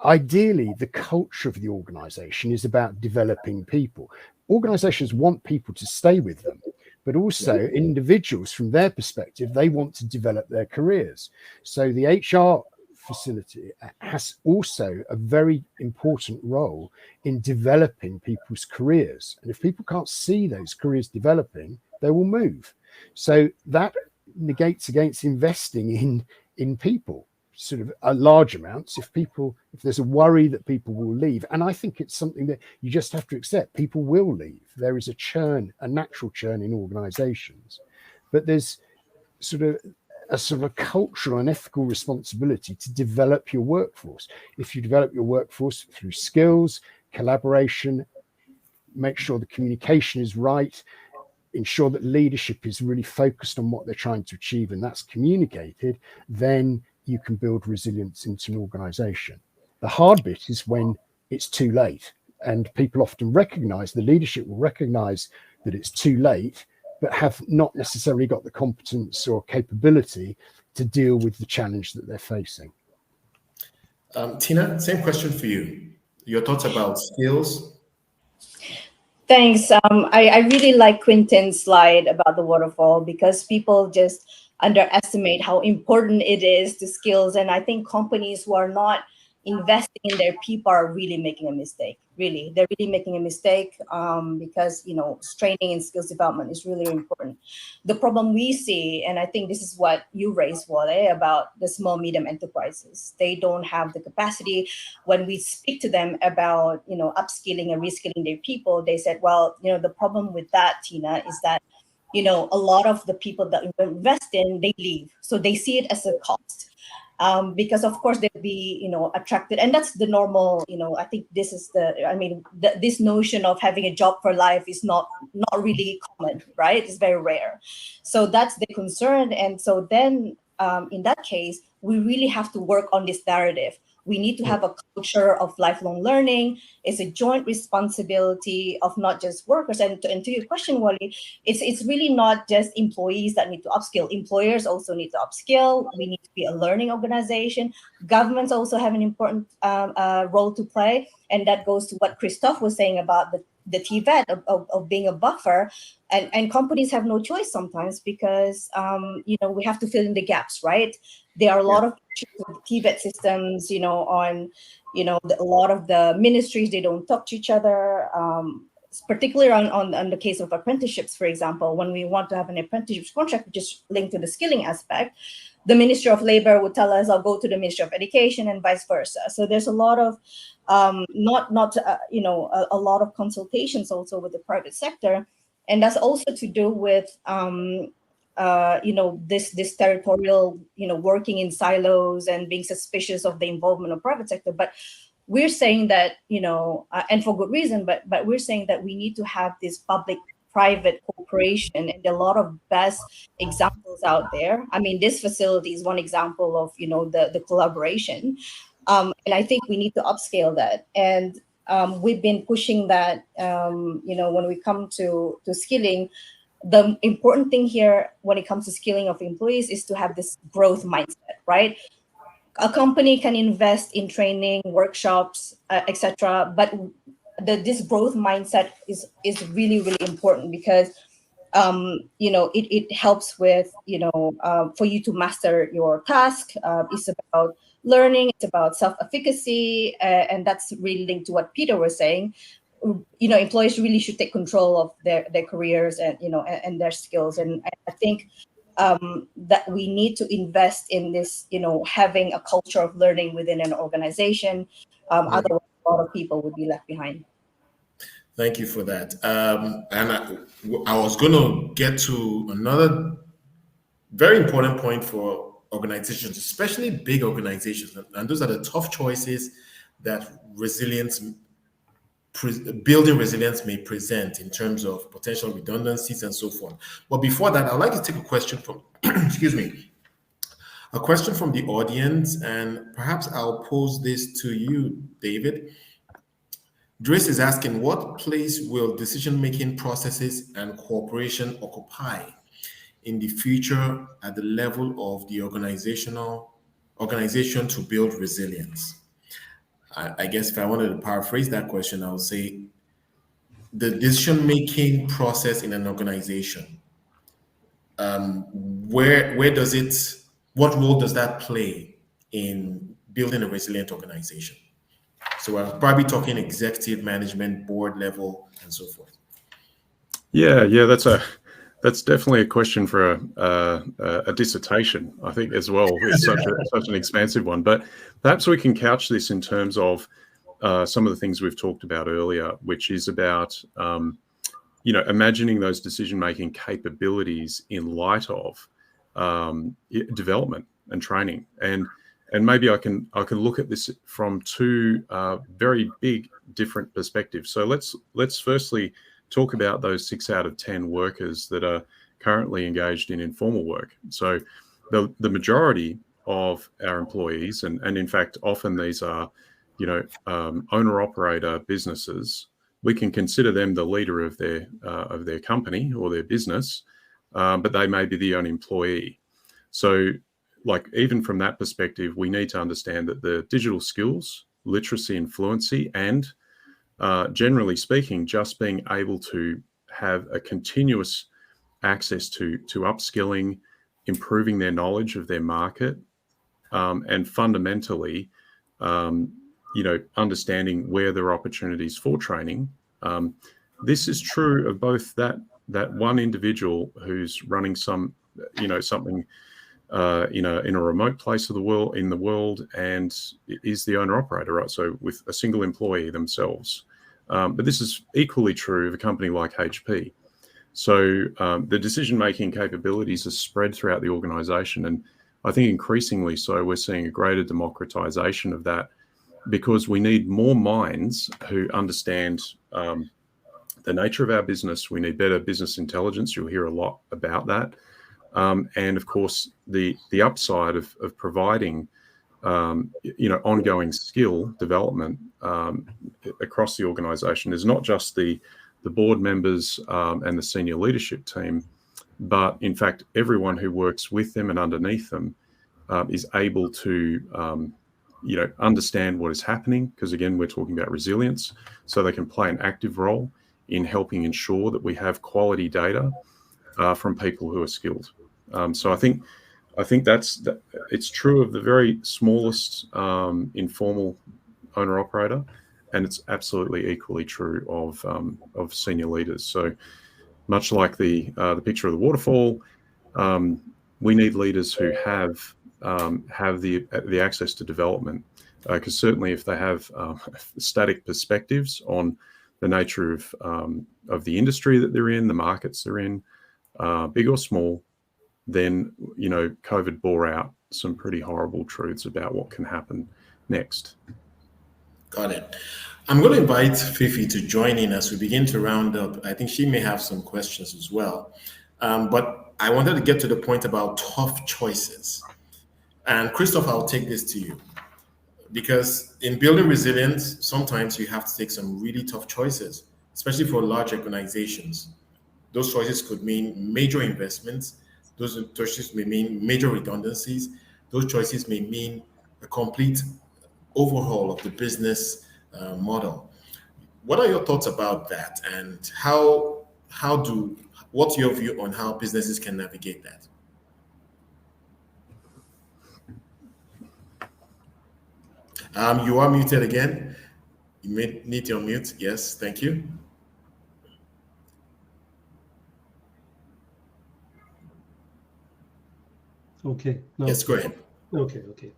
Ideally, the culture of the organization is about developing people. Organizations want people to stay with them, but also individuals from their perspective, they want to develop their careers. So the HR facility has also a very important role in developing people's careers. And if people can't see those careers developing, they will move. So that negates against investing in people, sort of a large amounts. If there's a worry that people will leave, and I think it's something that you just have to accept, people will leave. There is a natural churn in organizations, but there's sort of a cultural and ethical responsibility to develop your workforce. If you develop your workforce through skills, collaboration, make sure the communication is right, ensure that leadership is really focused on what they're trying to achieve and that's communicated, then you can build resilience into an organization. The hard bit is when it's too late, and people often recognize, the leadership will recognize that it's too late, but have not necessarily got the competence or capability to deal with the challenge that they're facing. Tina, same question for you. Your thoughts about skills? Thanks. I really like Quentin's slide about the waterfall because people just underestimate how important it is to skills. And I think companies who are not investing in their people are really making a mistake. Really, they're really making a mistake because, training and skills development is really important. The problem we see, and I think this is what you raised, Wole, about the small, medium enterprises. They don't have the capacity. When we speak to them about, upskilling and reskilling their people, they said, well, the problem with that, Tina, is that, a lot of the people that we invest in, they leave. So they see it as a cost. Because of course they'll be, attracted, and that's the normal. I think this is this notion of having a job for life is not really common, right? It's very rare. So that's the concern, and so then in that case, we really have to work on this narrative. We need to have a culture of lifelong learning. It's a joint responsibility of not just workers. And to your question, Wole, it's really not just employees that need to upskill. Employers also need to upskill. We need to be a learning organization. Governments also have an important role to play. And that goes to what Christoph was saying about the TVET of being a buffer. And companies have no choice sometimes because, we have to fill in the gaps, right? There are a lot of issues with TVET systems, on, a lot of the ministries, they don't talk to each other, particularly on the case of apprenticeships, for example. When we want to have an apprenticeship contract, which is linked to the skilling aspect, the Ministry of Labor would tell us, I'll go to the Ministry of Education and vice versa. So there's a lot of, a lot of consultations also with the private sector. And that's also to do with, this territorial, working in silos and being suspicious of the involvement of private sector. But we're saying that, and for good reason, but we're saying that we need to have this public-private cooperation, and a lot of best examples out there. I mean, this facility is one example of, the collaboration. And I think we need to upscale that. And we've been pushing that, when we come to skilling. The important thing here when it comes to skilling of employees is to have this growth mindset, right? A company can invest in training, workshops, etc. But this growth mindset is really, really important because, it helps with, for you to master your task. It's about learning. It's about self-efficacy. And that's really linked to what Peter was saying. employees really should take control of their careers and and their skills. And I think that we need to invest in this, having a culture of learning within an organization. Otherwise, a lot of people would be left behind. Thank you for that. And I was going to get to another very important point for organizations, especially big organizations. And those are the tough choices that building resilience may present in terms of potential redundancies and so forth. But before that, I'd like to take a question from, excuse me, a question from the audience, and perhaps I'll pose this to you, David. Grace is asking, what place will decision-making processes and cooperation occupy in the future at the level of the organization to build resilience? I guess if I wanted to paraphrase that question, I would say the decision-making process in an organization, what role does that play in building a resilient organization? So we're probably talking executive management, board level, and so forth. Yeah, that's definitely a question for a dissertation, I think, as well. It's such an expansive one. But perhaps we can couch this in terms of some of the things we've talked about earlier, which is about imagining those decision-making capabilities in light of development and training. And maybe I can look at this from two very big different perspectives. So let's firstly talk about those 6 out of 10 workers that are currently engaged in informal work. So the majority of our employees, and in fact often these are owner-operator businesses, we can consider them the leader of their company or their business, but they may be the only employee. So even from that perspective, we need to understand that the digital skills, literacy and fluency, and generally speaking, just being able to have a continuous access to upskilling, improving their knowledge of their market, and fundamentally, understanding where there are opportunities for training. This is true of both that one individual who's running something in a remote place in the world, and is the owner operator, right? So with a single employee themselves. But this is equally true of a company like HP. So the decision-making capabilities are spread throughout the organization. And I think increasingly so, we're seeing a greater democratization of that, because we need more minds who understand the nature of our business. We need better business intelligence. You'll hear a lot about that. And of course, the upside of providing ongoing skill development across the organization is not just the board members and the senior leadership team, but in fact everyone who works with them and underneath them is able to understand what is happening, because again, we're talking about resilience, so they can play an active role in helping ensure that we have quality data from people who are skilled. So I think it's true of the very smallest informal owner operator, and it's absolutely equally true of senior leaders. So much like the picture of the waterfall, we need leaders who have the access to development, because certainly if they have static perspectives on the nature of the industry that they're in, the markets they're in, big or small, then COVID bore out some pretty horrible truths about what can happen next. Got it. I'm going to invite Fifi to join in as we begin to round up. I think she may have some questions as well. But I wanted to get to the point about tough choices. And Christoph, I'll take this to you, because in building resilience, sometimes you have to take some really tough choices, especially for large organizations. Those choices could mean major investments. Those choices may mean major redundancies. Those choices may mean a complete overhaul of the business model. What are your thoughts about that, and what's your view on how businesses can navigate that? You are muted again. You may need to unmute. Yes, thank you. Okay. No. Yes, go ahead. Okay.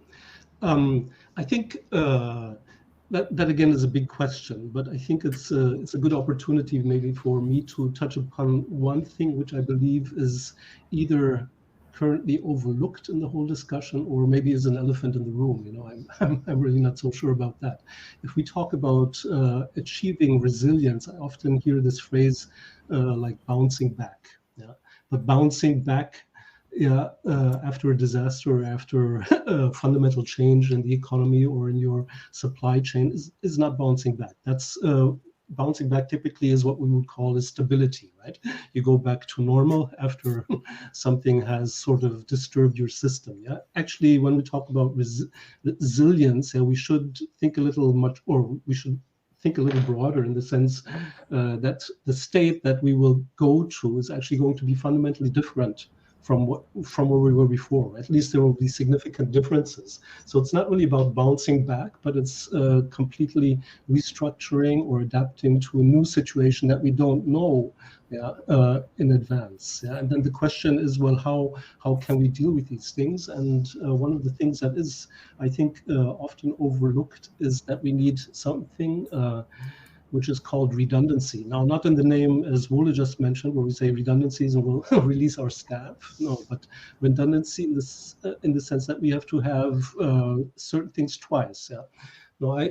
I think that again is a big question, but I think it's a good opportunity maybe for me to touch upon one thing which I believe is either currently overlooked in the whole discussion, or maybe is an elephant in the room. You know, I'm really not so sure about that. If we talk about achieving resilience, I often hear this phrase like bouncing back. Yeah, but bouncing back, after a disaster, or after a fundamental change in the economy or in your supply chain is not bouncing back. That's bouncing back typically is what we would call is stability, right? You go back to normal after something has sort of disturbed your system. Yeah, actually, when we talk about resilience, we should think a little think a little broader, in the sense that the state that we will go to is actually going to be fundamentally different from where we were before. At least there will be significant differences. So it's not really about bouncing back, but it's completely restructuring or adapting to a new situation that we don't know in advance. Yeah? And then the question is, well, how can we deal with these things? And one of the things that is, I think, often overlooked is that we need something which is called redundancy. Now, not in the name as Wole just mentioned, where we say redundancies and we'll release our staff. No, but redundancy in the sense that we have to have certain things twice. Yeah. No,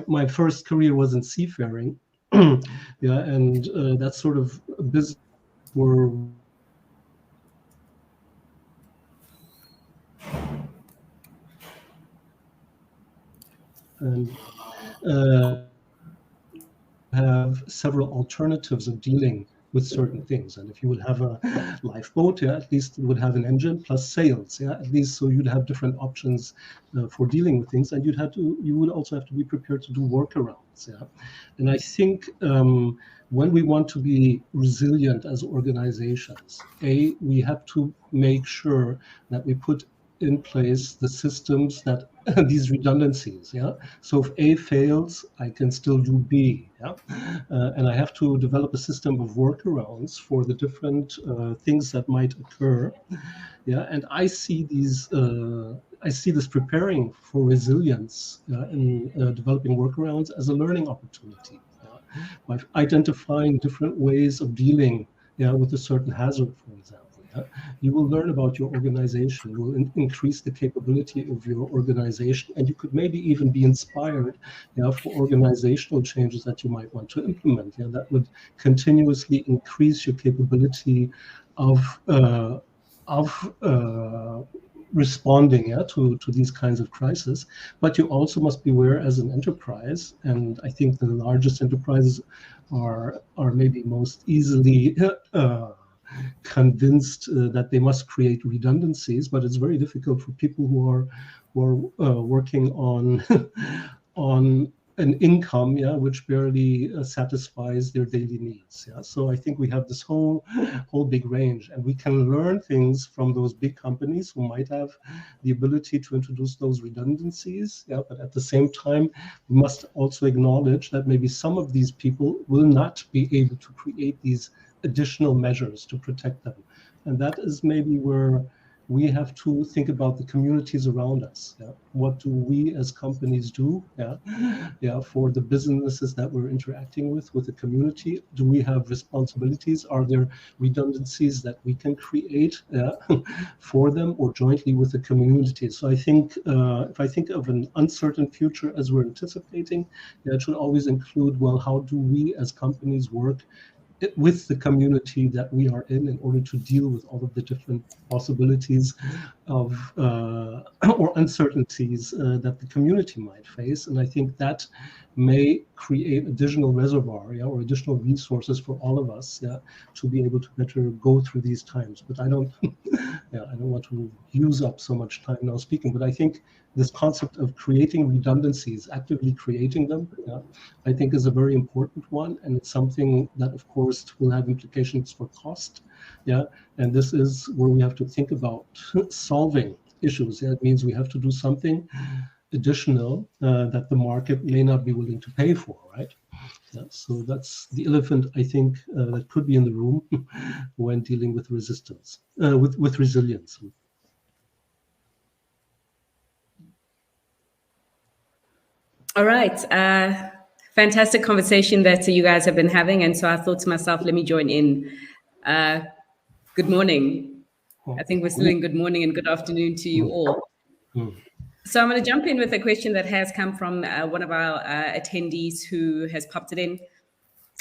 my first career was in seafaring. Yeah, and that's sort of a business where and have several alternatives of dealing with certain things. And if you would have a lifeboat, at least you would have an engine plus sails, at least, so you'd have different options for dealing with things. And you would also have to be prepared to do workarounds. And I think when we want to be resilient as organizations, we have to make sure that we put in place the systems that these redundancies. So if A fails, I can still do B. And I have to develop a system of workarounds for the different things that might occur. And I see these. I see this preparing for resilience in developing workarounds as a learning opportunity. By identifying different ways of dealing with a certain hazard, for example. You will learn about your organization, you will increase the capability of your organization, and you could maybe even be inspired for organizational changes that you might want to implement. That would continuously increase your capability of responding to these kinds of crises. But you also must be aware as an enterprise, and I think the largest enterprises are maybe most easily convinced that they must create redundancies, but it's very difficult for people who are working on an income, which barely satisfies their daily needs. So I think we have this whole big range, and we can learn things from those big companies who might have the ability to introduce those redundancies. But at the same time, we must also acknowledge that maybe some of these people will not be able to create these additional measures to protect them. And that is maybe where we have to think about the communities around us. What do we as companies do for the businesses that we're interacting with the community? Do we have responsibilities? Are there redundancies that we can create for them or jointly with the community? So I think if I think of an uncertain future as we're anticipating, it should always include, well, how do we as companies work with the community that we are in order to deal with all of the different possibilities of or uncertainties that the community might face. And I think that may create additional reservoir or additional resources for all of us to be able to better go through these times. But I don't I don't want to use up so much time now speaking, but I think this concept of creating redundancies, actively creating them, I think is a very important one. And it's something that, of course, will have implications for cost. And this is where we have to think about solving issues. It means we have to do something additional that the market may not be willing to pay for, right? Yeah, so that's the elephant, I think, that could be in the room when dealing with resistance, with resilience. All right. Fantastic conversation that you guys have been having. And so I thought to myself, let me join in. Good morning. I think we're still in good morning and good afternoon to you all. So I'm going to jump in with a question that has come from one of our attendees who has popped it in.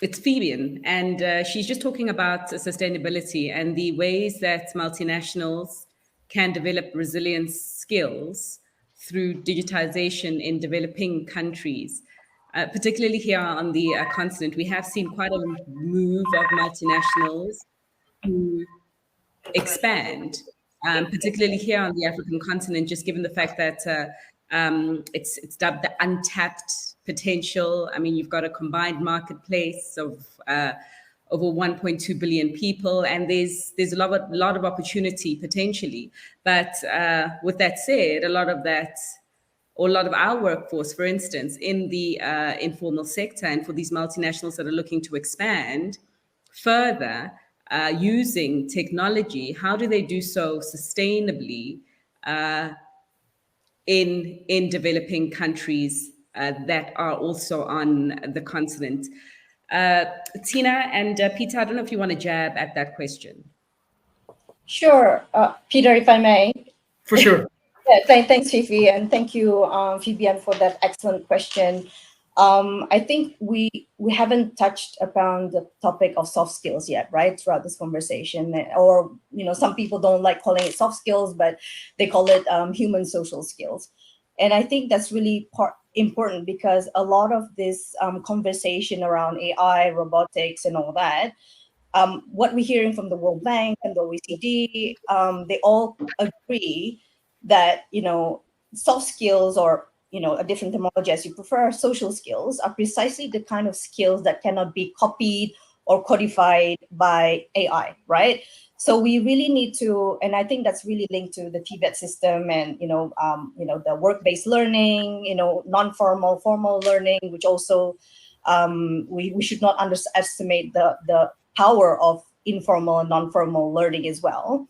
It's Fabian, and she's just talking about sustainability and the ways that multinationals can develop resilience skills through digitization in developing countries. Particularly here on the continent, we have seen quite a move of multinationals to expand, particularly here on the African continent, just given the fact that it's dubbed the untapped potential. I mean, you've got a combined marketplace of over 1.2 billion people, and there's a lot of opportunity potentially. But with that said, a lot of our workforce, for instance, in the informal sector, and for these multinationals that are looking to expand further using technology, how do they do so sustainably in developing countries that are also on the continent? Tina and Peter, I don't know if you want to jab at that question. Sure, Peter, if I may. For sure. Yeah, thanks, Fifi, and thank you, Fabian, for that excellent question. I think we haven't touched upon the topic of soft skills yet, right, throughout this conversation. Or, some people don't like calling it soft skills, but they call it human social skills. And I think that's really important because a lot of this conversation around AI, robotics, and all that, what we're hearing from the World Bank and the OECD, they all agree that, soft skills, or, a different terminology as you prefer, social skills, are precisely the kind of skills that cannot be copied or codified by AI, right? So we really need to, and I think that's really linked to the TVET system and, the work-based learning, non-formal, formal learning, which also we should not underestimate the power of informal and non-formal learning as well.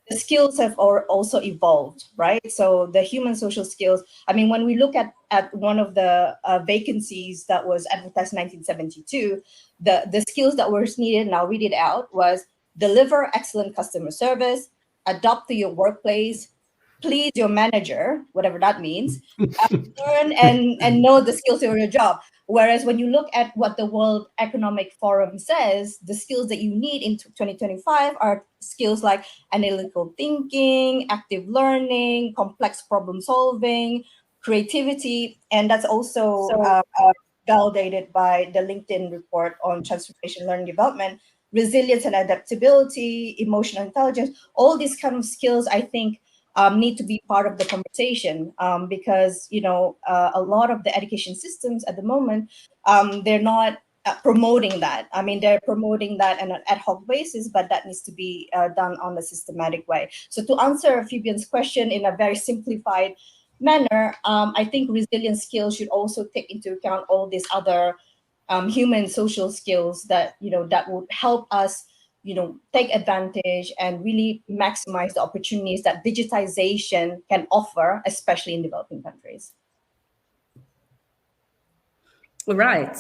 The skills have also evolved, right? So the human social skills, I mean, when we look at one of the vacancies that was advertised in 1972, the skills that were needed, and I'll read it out, was deliver excellent customer service, adapt to your workplace, please your manager, whatever that means, learn and know the skills of your job. Whereas when you look at what the World Economic Forum says, the skills that you need in 2025 are skills like analytical thinking, active learning, complex problem solving, creativity, and that's also validated by the LinkedIn report on transformation learning development, resilience and adaptability, emotional intelligence. All these kind of skills, I think, need to be part of the conversation because, a lot of the education systems at the moment, they're not promoting that. I mean, they're promoting that on an ad hoc basis, but that needs to be done on a systematic way. So to answer Fabian's question in a very simplified manner, I think resilience skills should also take into account all these other human social skills that, that would help us take advantage and really maximize the opportunities that digitization can offer, especially in developing countries. All right.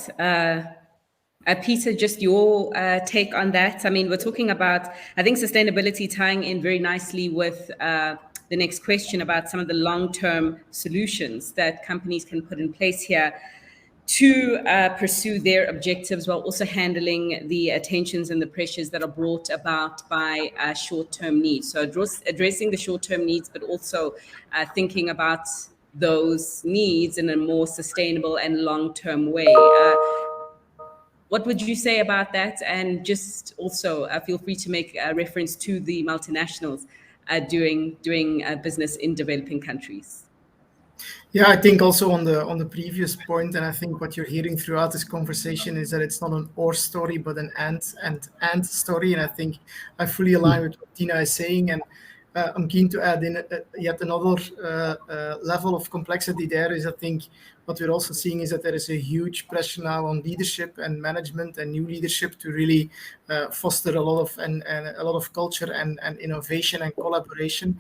Peter, just your take on that. I mean, we're talking about, I think, sustainability tying in very nicely with the next question about some of the long-term solutions that companies can put in place here to pursue their objectives while also handling the tensions and the pressures that are brought about by short-term needs. So addressing the short-term needs, but also thinking about those needs in a more sustainable and long-term way. What would you say about that? And just also feel free to make a reference to the multinationals doing business in developing countries. Yeah, I think also on the previous point, and I think what you're hearing throughout this conversation is that it's not an or story, but an and story. And I think I fully align with what Tina is saying. And I'm keen to add in yet another level of complexity there is, I think, what we're also seeing is that there is a huge pressure now on leadership and management and new leadership to really foster a lot of culture and innovation and collaboration.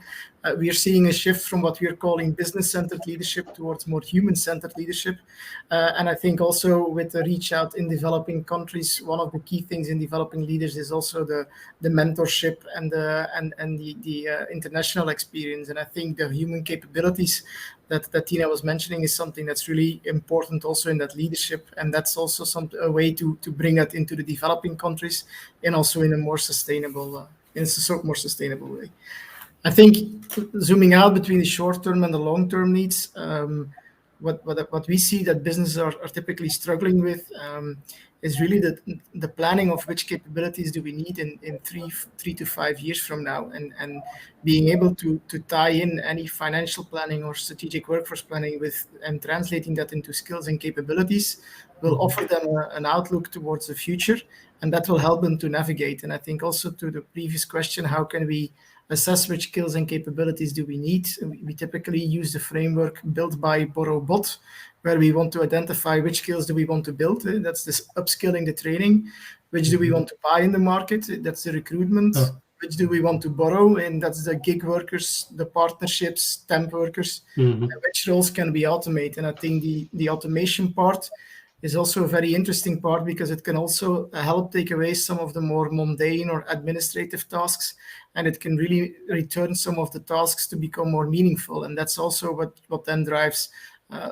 We are seeing a shift from what we are calling business-centered leadership towards more human-centered leadership. And I think also with the reach out in developing countries, one of the key things in developing leaders is also the mentorship and the international experience. And I think the human capabilities that Tina was mentioning is something that's really important also in that leadership. And that's also a way to bring that into the developing countries and also in a more sustainable, more sustainable way. I think zooming out between the short-term and the long-term needs, what we see that businesses are typically struggling with is really the planning of which capabilities do we need in 3 to 5 years from now, and being able to tie in any financial planning or strategic workforce planning with and translating that into skills and capabilities will offer them an outlook towards the future, and that will help them to navigate. And I think also to the previous question, how can we assess which skills and capabilities do we need? We typically use the framework built by Borrow Bot, where we want to identify which skills do we want to build. That's this upskilling, the training. Which do we want to buy in the market? That's the recruitment. Which do we want to borrow? And that's the gig workers, the partnerships, temp workers. And which roles can we automate? And I think the automation part is also a very interesting part because it can also help take away some of the more mundane or administrative tasks, and it can really return some of the tasks to become more meaningful. And that's also what then drives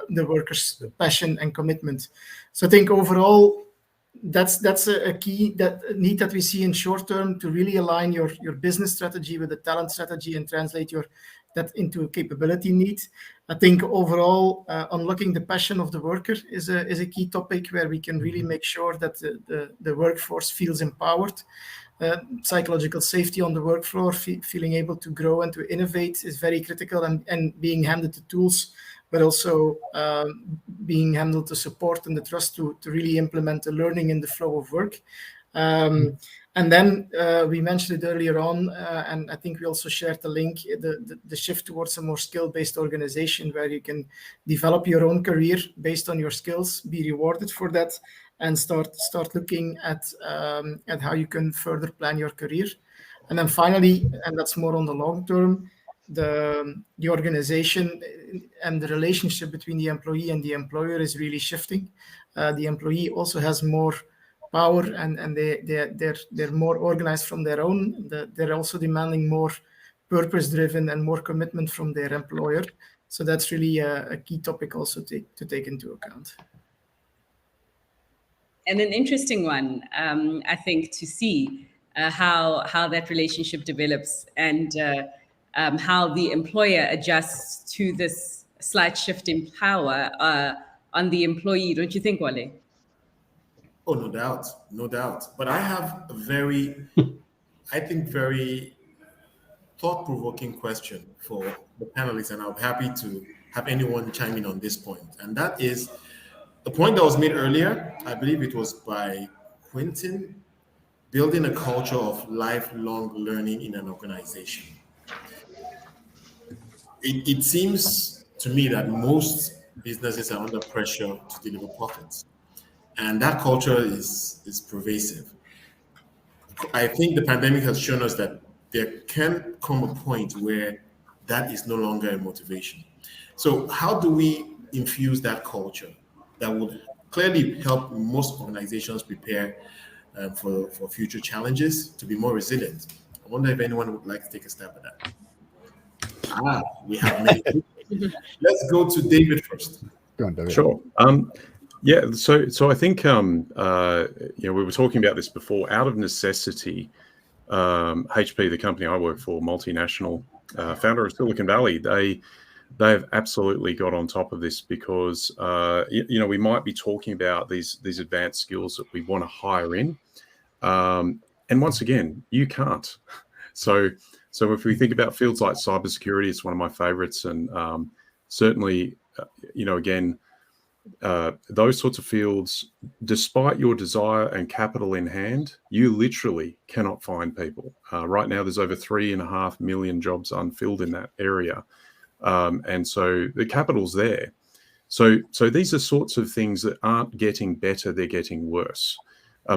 the workers' passion and commitment. So I think overall, that's a key need that we see in short term to really align your business strategy with the talent strategy and translate that into a capability need. I think overall, unlocking the passion of the worker is a key topic where we can really make sure that the workforce feels empowered. Psychological safety on the work floor, feeling able to grow and to innovate is very critical, and being handed the tools, but also being handled the support and the trust to really implement the learning in the flow of work. And then we mentioned it earlier on, and I think we also shared the link, the shift towards a more skill-based organization where you can develop your own career based on your skills, be rewarded for that, and start looking at how you can further plan your career. And then finally, and that's more on the long term, the organization and the relationship between the employee and the employer is really shifting. The employee also has more power, and they're more organized from their own. They're also demanding more purpose-driven and more commitment from their employer. So that's really a key topic also to take into account. And an interesting one, I think, to see how that relationship develops and how the employer adjusts to this slight shift in power on the employee. Don't you think, Wole? Oh, no doubt, no doubt. But I have a very thought-provoking question for the panelists, and I'm happy to have anyone chime in on this point. And that is the point that was made earlier. I believe it was by Quentin, building a culture of lifelong learning in an organization. It seems to me that most businesses are under pressure to deliver profits, and that culture is pervasive. I think the pandemic has shown us that there can come a point where that is no longer a motivation. So how do we infuse that culture that would clearly help most organizations prepare for future challenges, to be more resilient? I wonder if anyone would like to take a stab at that. We have many. Let's go to David first. Go on, David. Sure. Yeah. So I think we were talking about this before. Out of necessity, HP, the company I work for, multinational, founder of Silicon Valley, they've absolutely got on top of this because we might be talking about these advanced skills that we want to hire in, and once again, you can't. So if we think about fields like cybersecurity, it's one of my favorites, and certainly, again, those sorts of fields, despite your desire and capital in hand, you literally cannot find people. Right now, there's over 3.5 million jobs unfilled in that area. And so the capital's there. So these are sorts of things that aren't getting better, they're getting worse.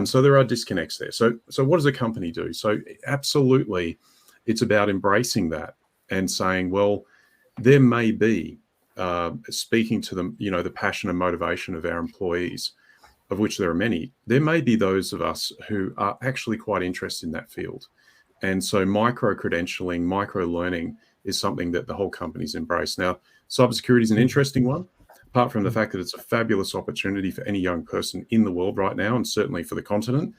So there are disconnects there. So what does a company do? So absolutely, it's about embracing that and saying, well, there may be, speaking to them, the passion and motivation of our employees, of which there are many, there may be those of us who are actually quite interested in that field. And so micro-credentialing, micro-learning is something that the whole company's embraced. Now, cybersecurity is an interesting one, apart from the fact that it's a fabulous opportunity for any young person in the world right now, and certainly for the continent,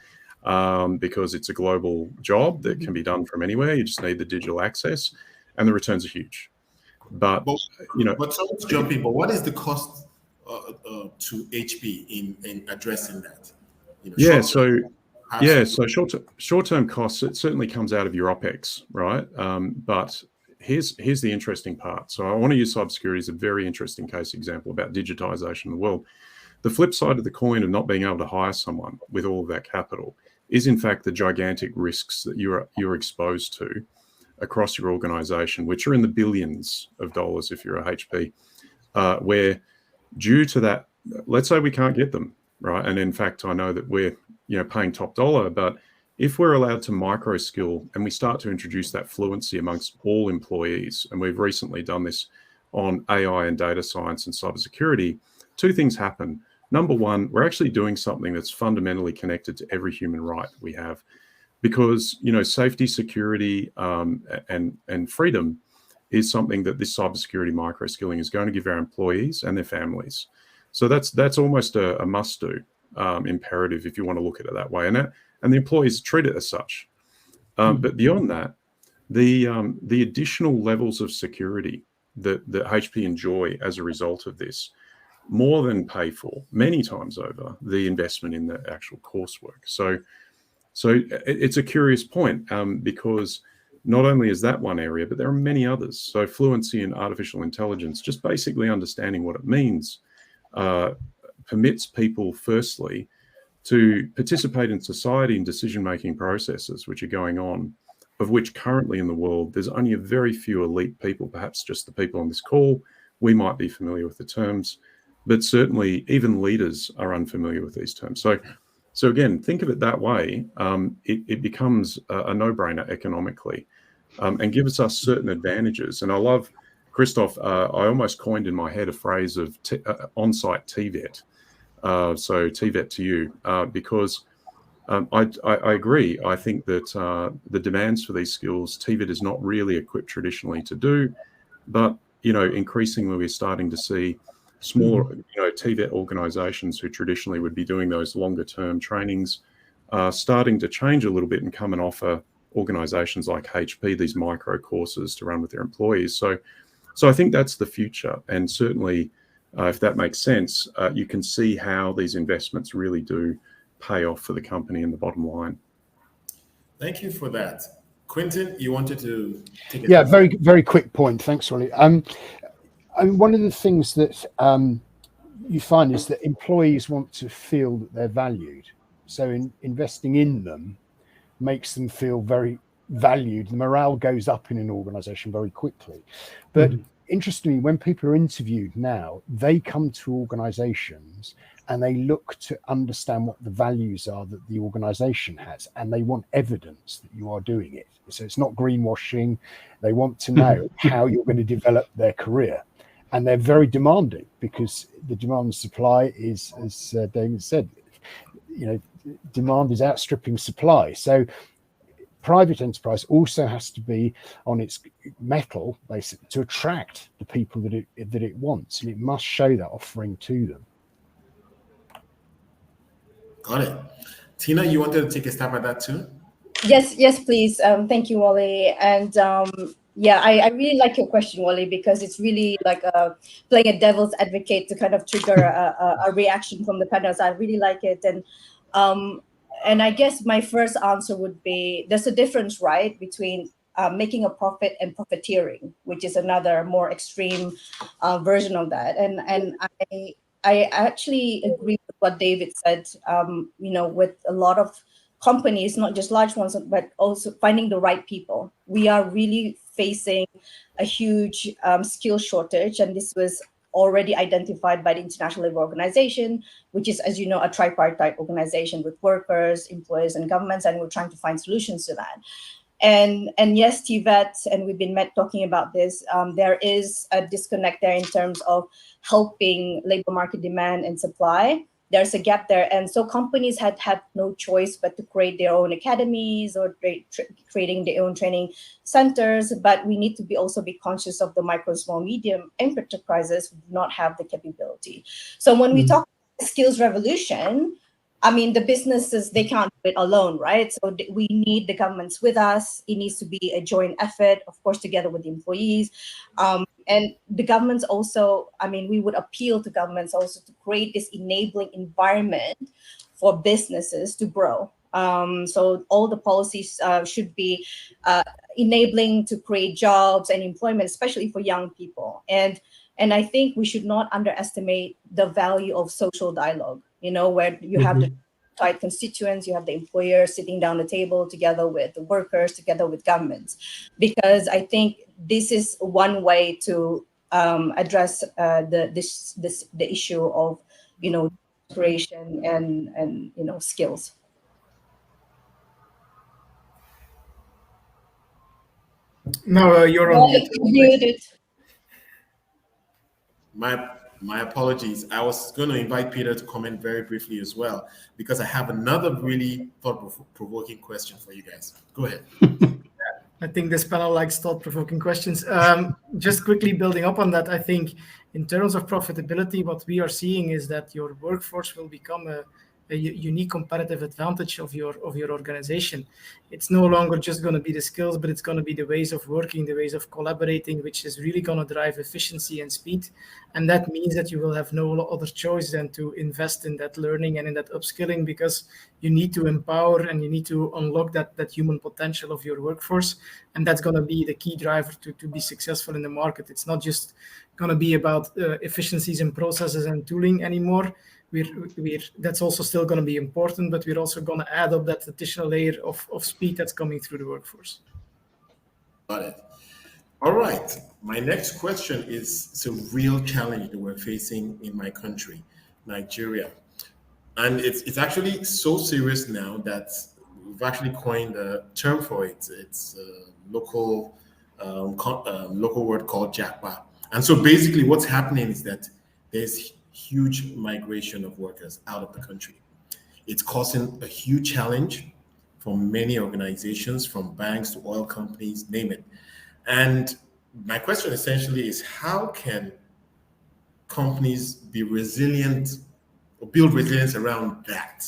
because it's a global job that can be done from anywhere. You just need the digital access, and the returns are huge. But someone's jumping. But what is the cost to HP in addressing that? Short-term costs, it certainly comes out of your OPEX, right? But here's the interesting part. So I want to use cybersecurity as a very interesting case example about digitization of the world. The flip side of the coin of not being able to hire someone with all of that capital is, in fact, the gigantic risks that you're exposed to across your organization, which are in the billions of dollars if you're a HP, where due to that, let's say we can't get them, right? And in fact, I know that we're paying top dollar, but if we're allowed to micro skill and we start to introduce that fluency amongst all employees, and we've recently done this on AI and data science and cybersecurity, two things happen. Number one, we're actually doing something that's fundamentally connected to every human right we have, because safety, security, and freedom is something that this cybersecurity micro skilling is going to give our employees and their families. So that's almost a must do, imperative if you want to look at it that way, and the employees treat it as such. But beyond that, the additional levels of security that HP enjoy as a result of this more than pay for many times over the investment in the actual coursework. So it's a curious point, because not only is that one area, but there are many others. So fluency in artificial intelligence, just basically understanding what it means, permits people, firstly, to participate in society and decision-making processes which are going on, of which currently in the world, there's only a very few elite people, perhaps just the people on this call. We might be familiar with the terms, but certainly even leaders are unfamiliar with these terms. So again, think of it that way. It becomes a no-brainer economically, and gives us certain advantages. And I love, Christoph, I almost coined in my head a phrase of on-site TVET. So TVET to you, because I agree. I think that the demands for these skills, TVET is not really equipped traditionally to do, but increasingly we're starting to see smaller, TVET organizations who traditionally would be doing those longer term trainings starting to change a little bit and come and offer organizations like HP these micro courses to run with their employees. So I think that's the future. And certainly, if that makes sense, you can see how these investments really do pay off for the company in the bottom line. Thank you for that. Quentin, you wanted to take it? Yeah, very, very quick point. Thanks, Wole. One of the things that you find is that employees want to feel that they're valued. So investing in them makes them feel very valued. The morale goes up in an organization very quickly. But interestingly, when people are interviewed now, they come to organizations and they look to understand what the values are that the organization has, and they want evidence that you are doing it. So it's not greenwashing. They want to know how you're going to develop their career. And they're very demanding, because the demand and supply is, as David said, demand is outstripping supply. So private enterprise also has to be on its mettle, basically, to attract the people that it wants, and it must show that offering to them. Got it. Tina, you wanted to take a stab at that too? Yes, please. Thank you, Wole. And I really like your question, Wole, because it's really like playing a devil's advocate to kind of trigger a reaction from the panelists. I really like it. And I guess my first answer would be, there's a difference, right, between making a profit and profiteering, which is another more extreme version of that. And I actually agree with what David said. With a lot of companies, not just large ones, but also finding the right people. We are really facing a huge skill shortage, and this was already identified by the International Labour Organization, which is, as you know, a tripartite organization with workers, employers, and governments, and we're trying to find solutions to that. And yes, TVET, and we've been talking about this, there is a disconnect there in terms of helping labor market demand and supply. There's a gap there. And so companies had no choice but to create their own academies or creating their own training centers. But we need to also be conscious of the micro, small, medium enterprises who do not have the capability. So when we talk skills revolution, I mean, the businesses, they can't do it alone, right? So we need the governments with us. It needs to be a joint effort, of course, together with the employees. And the governments also, I mean, we would appeal to governments also to create this enabling environment for businesses to grow. So all the policies should be enabling to create jobs and employment, especially for young people. And I think we should not underestimate the value of social dialogue, where you have the tight constituents, you have the employers sitting down the table together with the workers, together with governments, because I think this is one way to address the issue of creation and skills. No, you're on mute. My apologies. I was going to invite Peter to comment very briefly as well, because I have another really thought-provoking question for you guys. Go ahead. I think this panel likes thought-provoking questions. Just quickly building up on that, I think in terms of profitability, what we are seeing is that your workforce will become a unique competitive advantage of your organization. It's no longer just going to be the skills, but it's going to be the ways of working, the ways of collaborating, which is really going to drive efficiency and speed. And that means that you will have no other choice than to invest in that learning and in that upskilling, because you need to empower and you need to unlock that human potential of your workforce. And that's going to be the key driver to be successful in the market. It's not just going to be about efficiencies in processes and tooling anymore. That's also still going to be important, but we're also going to add up that additional layer of speed that's coming through the workforce. Got it. All right. My next question is, it's a real challenge that we're facing in my country, Nigeria. And it's actually so serious now that we've actually coined a term for it. It's a local word called Japa. And so basically what's happening is that there's huge migration of workers out of the country. It's causing a huge challenge for many organizations, from banks to oil companies, name it. And my question essentially is, how can companies be resilient or build resilience around that?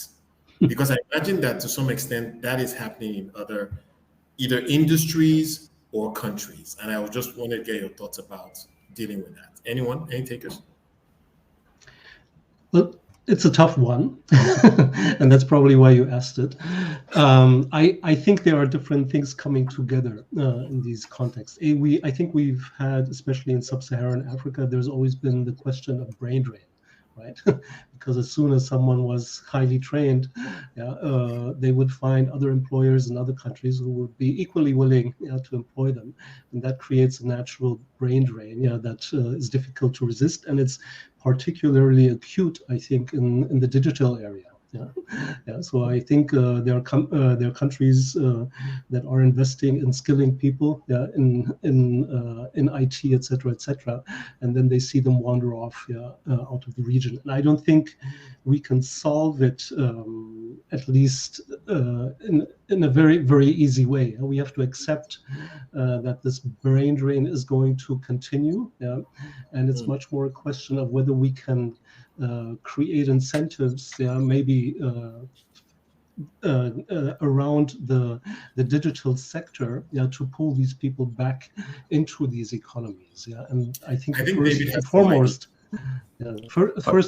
Because I imagine that to some extent that is happening in other either industries or countries. And I just want to get your thoughts about dealing with that. Anyone? Any takers? Well, it's a tough one, and that's probably why you asked it. I think there are different things coming together in these contexts. I think we've had, especially in sub-Saharan Africa, there's always been the question of brain drain, right? Because as soon as someone was highly trained, they would find other employers in other countries who would be equally willing to employ them. And that creates a natural brain drain that is difficult to resist. And it's particularly acute, I think, in the digital area. So I think there are countries that are investing in skilling people in IT, etc., and then they see them wander off out of the region. And I don't think we can solve it, at least in a very, very easy way. We have to accept that this brain drain is going to continue, and it's much more a question of whether we can create incentives, maybe around the digital sector, to pull these people back into these economies. And I think first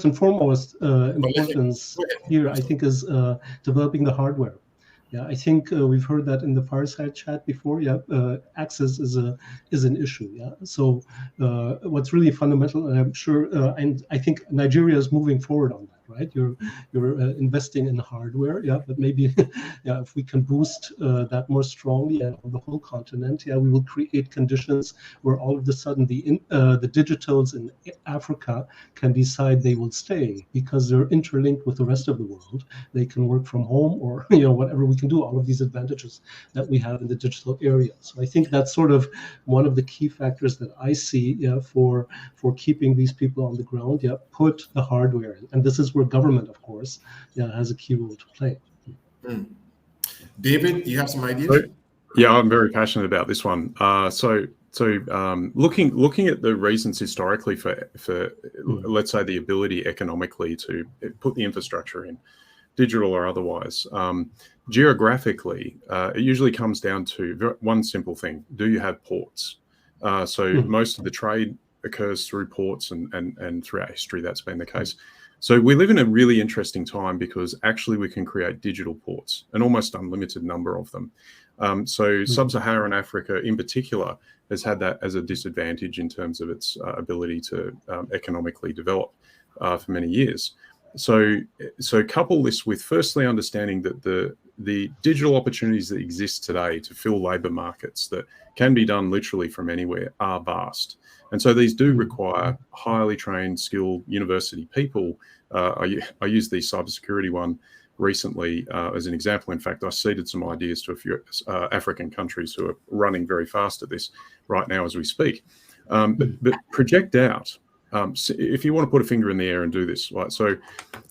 and foremost importance here, I think, is developing the hardware. Yeah, I think we've heard that in the fireside chat before. Yeah, access is an issue. Yeah, so what's really fundamental, and I'm sure, and I think Nigeria is moving forward on that. Right, you're investing in hardware. Yeah, but maybe yeah, if we can boost that more strongly and on the whole continent, yeah, we will create conditions where all of a sudden the digitals in Africa can decide they will stay because they're interlinked with the rest of the world. They can work from home or whatever we can do. All of these advantages that we have in the digital area. So I think that's sort of one of the key factors that I see for keeping these people on the ground. Yeah, put the hardware in, and this is where government, of course, has a key role to play. David, you have some ideas? Yeah, I'm very passionate about this one. So looking at the reasons historically for let's say the ability economically to put the infrastructure in, digital or otherwise, geographically, it usually comes down to one simple thing: do you have ports? Most of the trade occurs through ports, and throughout history that's been the case. So we live in a really interesting time because actually we can create digital ports, an almost unlimited number of them. Sub-Saharan Africa in particular has had that as a disadvantage in terms of its ability to economically develop for many years. So couple this with firstly understanding that the digital opportunities that exist today to fill labour markets that can be done literally from anywhere are vast. And so these do require highly trained, skilled university people. I used the cybersecurity one recently as an example. In fact, I seeded some ideas to a few African countries who are running very fast at this right now as we speak. But project out. If you want to put a finger in the air and do this, right? So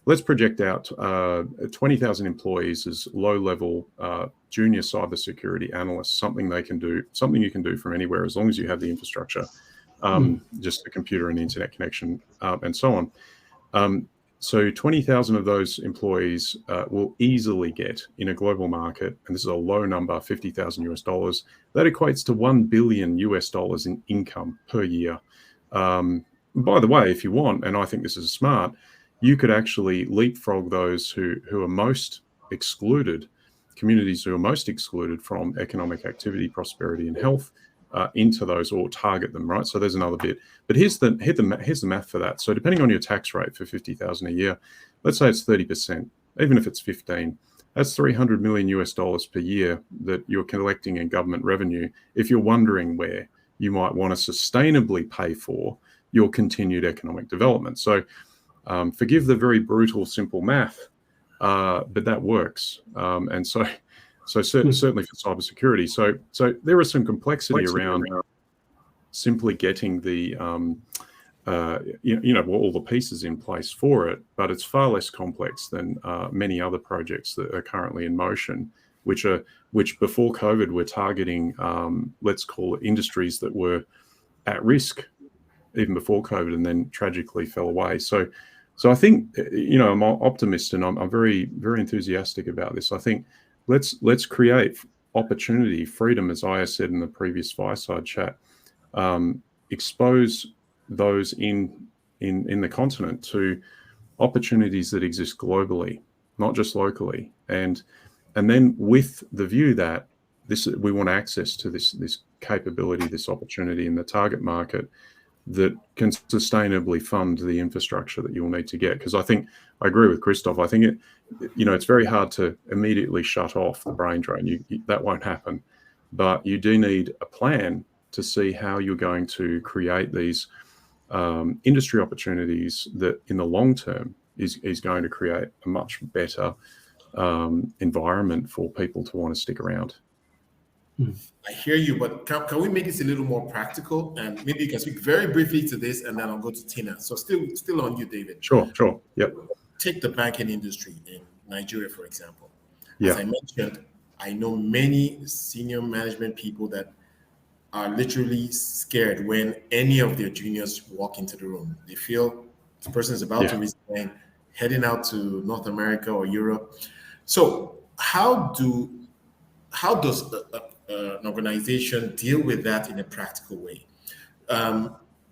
let's project out 20,000 employees as low-level junior cybersecurity analysts. Something you can do from anywhere as long as you have the infrastructure, just the computer and the internet connection, and so on. So 20,000 of those employees will easily get in a global market, and this is a low number, $50,000 US. That equates to $1 billion US in income per year. By the way, if you want, and I think this is smart, you could actually leapfrog those who are most excluded, communities who are most excluded from economic activity, prosperity, and health, into those, or target them, right? So there's another bit. But here's the math for that. So depending on your tax rate for $50,000 a year, let's say it's 30%, even if it's 15, that's $300 million US per year that you're collecting in government revenue. If you're wondering where you might want to sustainably pay for your continued economic development. So forgive the very brutal, simple math, but that works. And so certainly for cybersecurity. So there is some complexity around simply getting the all the pieces in place for it, but it's far less complex than many other projects that are currently in motion, which before COVID were targeting, let's call it industries that were at risk even before COVID, and then tragically fell away. So I think, I'm an optimist, and I'm very, very enthusiastic about this. I think let's create opportunity, freedom, as Aya said in the previous fireside chat, expose those in the continent to opportunities that exist globally, not just locally, and then with the view that we want access to this capability, this opportunity in the target market that can sustainably fund the infrastructure that you'll need to get. Because I agree with Christoph. I think it's very hard to immediately shut off the brain drain. That won't happen, but you do need a plan to see how you're going to create these industry opportunities that in the long term is going to create a much better environment for people to want to stick around. I hear you, but can we make this a little more practical? And maybe you can speak very briefly to this, and then I'll go to Tina. So still on you, David. Sure. Yep. Take the banking industry in Nigeria, for example. Yeah. As I mentioned, I know many senior management people that are literally scared when any of their juniors walk into the room. They feel this person is about to resign, heading out to North America or Europe. So how does an organization deal with that in a practical way?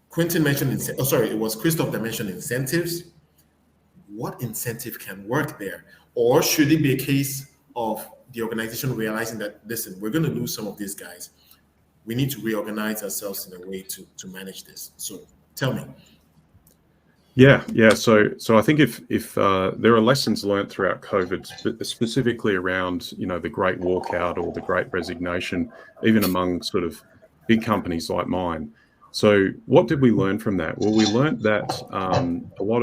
Quentin mentioned, it was Christoph that mentioned incentives. What incentive can work there? Or should it be a case of the organization realizing that, listen, we're going to lose some of these guys. We need to reorganize ourselves in a way to manage this. So tell me. Yeah. So I think if there are lessons learned throughout COVID, specifically around the great walkout or the great resignation, even among sort of big companies like mine. So what did we learn from that? Well, we learned that a lot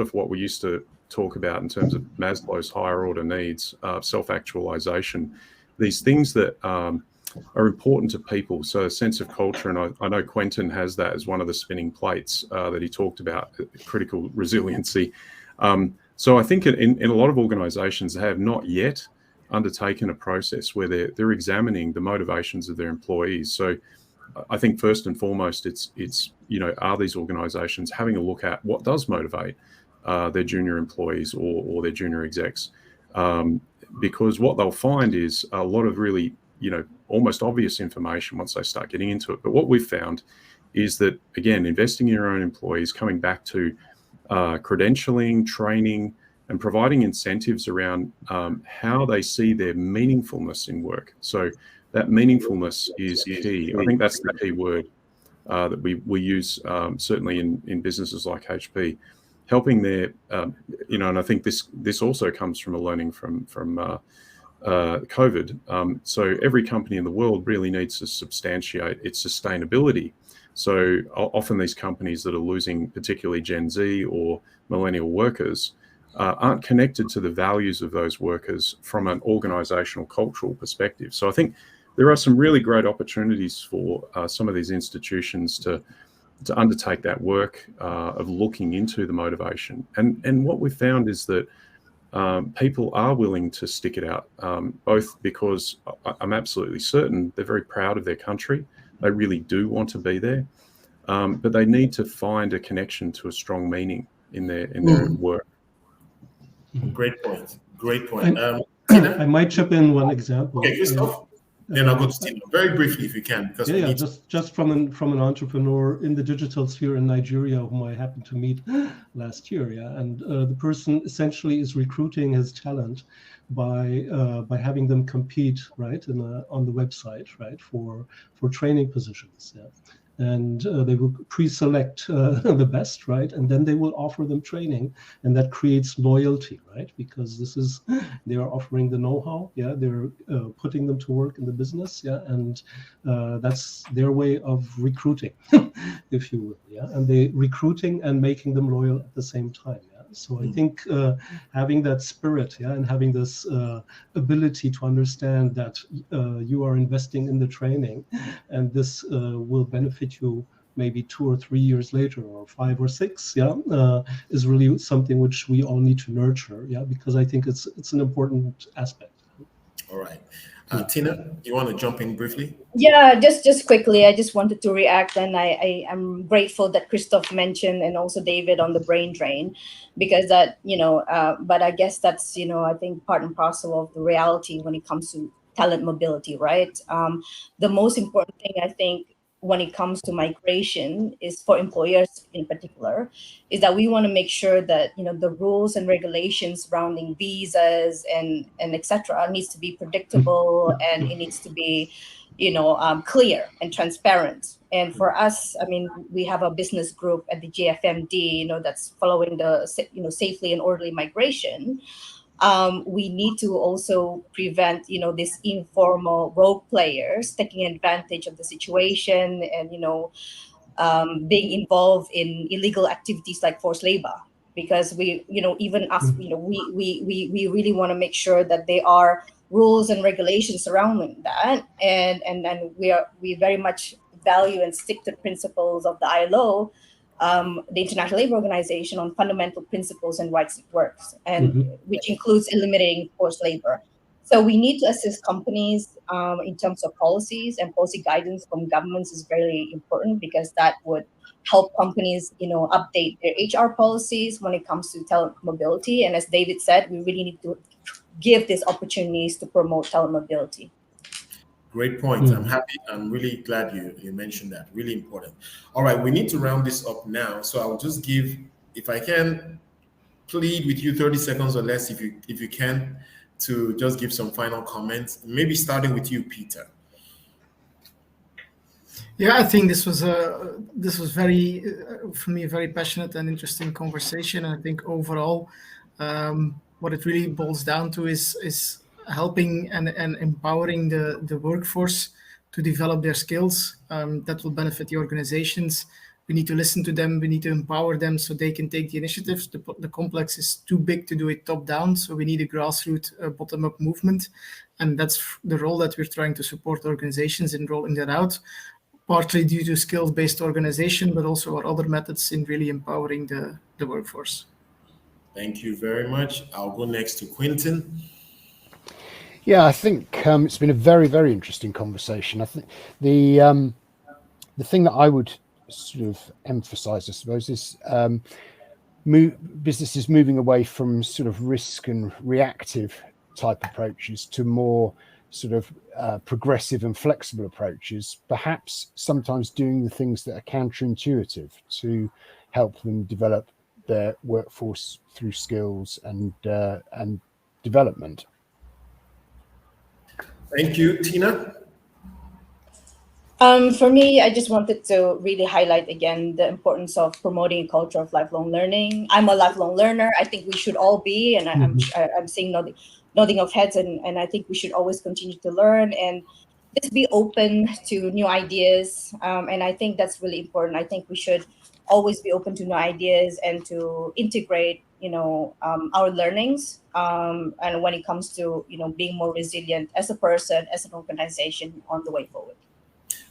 of what we used to talk about in terms of Maslow's higher order needs, self-actualization, these things that are important to people. So a sense of culture, and I know Quentin has that as one of the spinning plates that he talked about, critical resiliency. So I think in a lot of organizations, they have not yet undertaken a process where they're examining the motivations of their employees. So I think first and foremost, it's are these organizations having a look at what does motivate their junior employees or their junior execs? Because what they'll find is a lot of really almost obvious information once they start getting into it. But what we've found is that, again, investing in your own employees, coming back to credentialing, training, and providing incentives around how they see their meaningfulness in work. So that meaningfulness is key. I think that's the key word that we use certainly in businesses like HP, helping their, and I think this also comes from a learning from COVID. So every company in the world really needs to substantiate its sustainability. So often these companies that are losing particularly Gen Z or millennial workers aren't connected to the values of those workers from an organizational cultural perspective. So I think there are some really great opportunities for some of these institutions to undertake that work of looking into the motivation. And what we've found is that people are willing to stick it out, both because I'm absolutely certain they're very proud of their country. They really do want to be there, but they need to find a connection to a strong meaning in their work. Great point. I might chip in one example. Okay, Christoph. Then I'll go to Tina. Very briefly, if you can, because we need just from an entrepreneur in the digital sphere in Nigeria, whom I happened to meet last year. And the person essentially is recruiting his talent by having them compete on the website for training positions. Yeah. And they will pre-select the best, right? And then they will offer them training, and that creates loyalty, right? Because they are offering the know-how, yeah. They're putting them to work in the business, yeah, and that's their way of recruiting, if you will, yeah. And they recruiting and making them loyal at the same time, yeah. So I think having that spirit, yeah, and having this ability to understand that you are investing in the training, and this will benefit you maybe 2 or 3 years later, or 5 or 6, yeah, is really something which we all need to nurture, yeah, because I think it's an important aspect. All right. Tina, you want to jump in briefly? Yeah, just quickly, I just wanted to react, and I am grateful that Christoph mentioned, and also David, on the brain drain, because that, but I guess that's, I think part and parcel of the reality when it comes to talent mobility, right? The most important thing, I think, when it comes to migration is for employers in particular, is that we want to make sure that, the rules and regulations surrounding visas and etc. needs to be predictable, and it needs to be, clear and transparent. And for us, I mean, we have a business group at the JFMD, that's following the, safely and orderly migration. We need to also prevent, this informal role players taking advantage of the situation and, being involved in illegal activities like forced labor. Because we, even us, we really want to make sure that there are rules and regulations surrounding that, and we very much value and stick to the principles of the ILO, the International Labour Organization, on fundamental principles and rights at work, and which includes eliminating forced labor. So we need to assist companies in terms of policies, and policy guidance from governments is very important, because that would help companies, update their HR policies when it comes to talent mobility. And as David said, we really need to give these opportunities to promote talent mobility. Great point. I'm really glad you mentioned that. Really important. All right, we need to round this up now. So I'll just give, if I can, plead with you 30 seconds or less, if you can, to just give some final comments, maybe starting with you, Peter. Yeah, I think this was very, for me, a very passionate and interesting conversation. And I think overall, what it really boils down to is helping and empowering the workforce to develop their skills that will benefit the organizations. We need to listen to them. We need to empower them so they can take the initiatives. The complex is too big to do it top down, so we need a grassroots bottom-up movement, and that's the role that we're trying to support organizations in rolling that out. Partly due to skills-based organization, but also our other methods in really empowering the workforce. Thank you very much. I'll go next to Quentin. Yeah, I think it's been a very, very interesting conversation. I think the thing that I would sort of emphasize, I suppose, is businesses moving away from sort of risk and reactive type approaches to more sort of progressive and flexible approaches, perhaps sometimes doing the things that are counterintuitive to help them develop their workforce through skills and development. Thank you, Tina. For me, I just wanted to really highlight again the importance of promoting a culture of lifelong learning. I'm a lifelong learner. I think we should all be, and I'm seeing nodding of heads, and I think we should always continue to learn and just be open to new ideas. And I think that's really important. I think we should always be open to new ideas and to integrate, our learnings. And when it comes to, being more resilient as a person, as an organization on the way forward.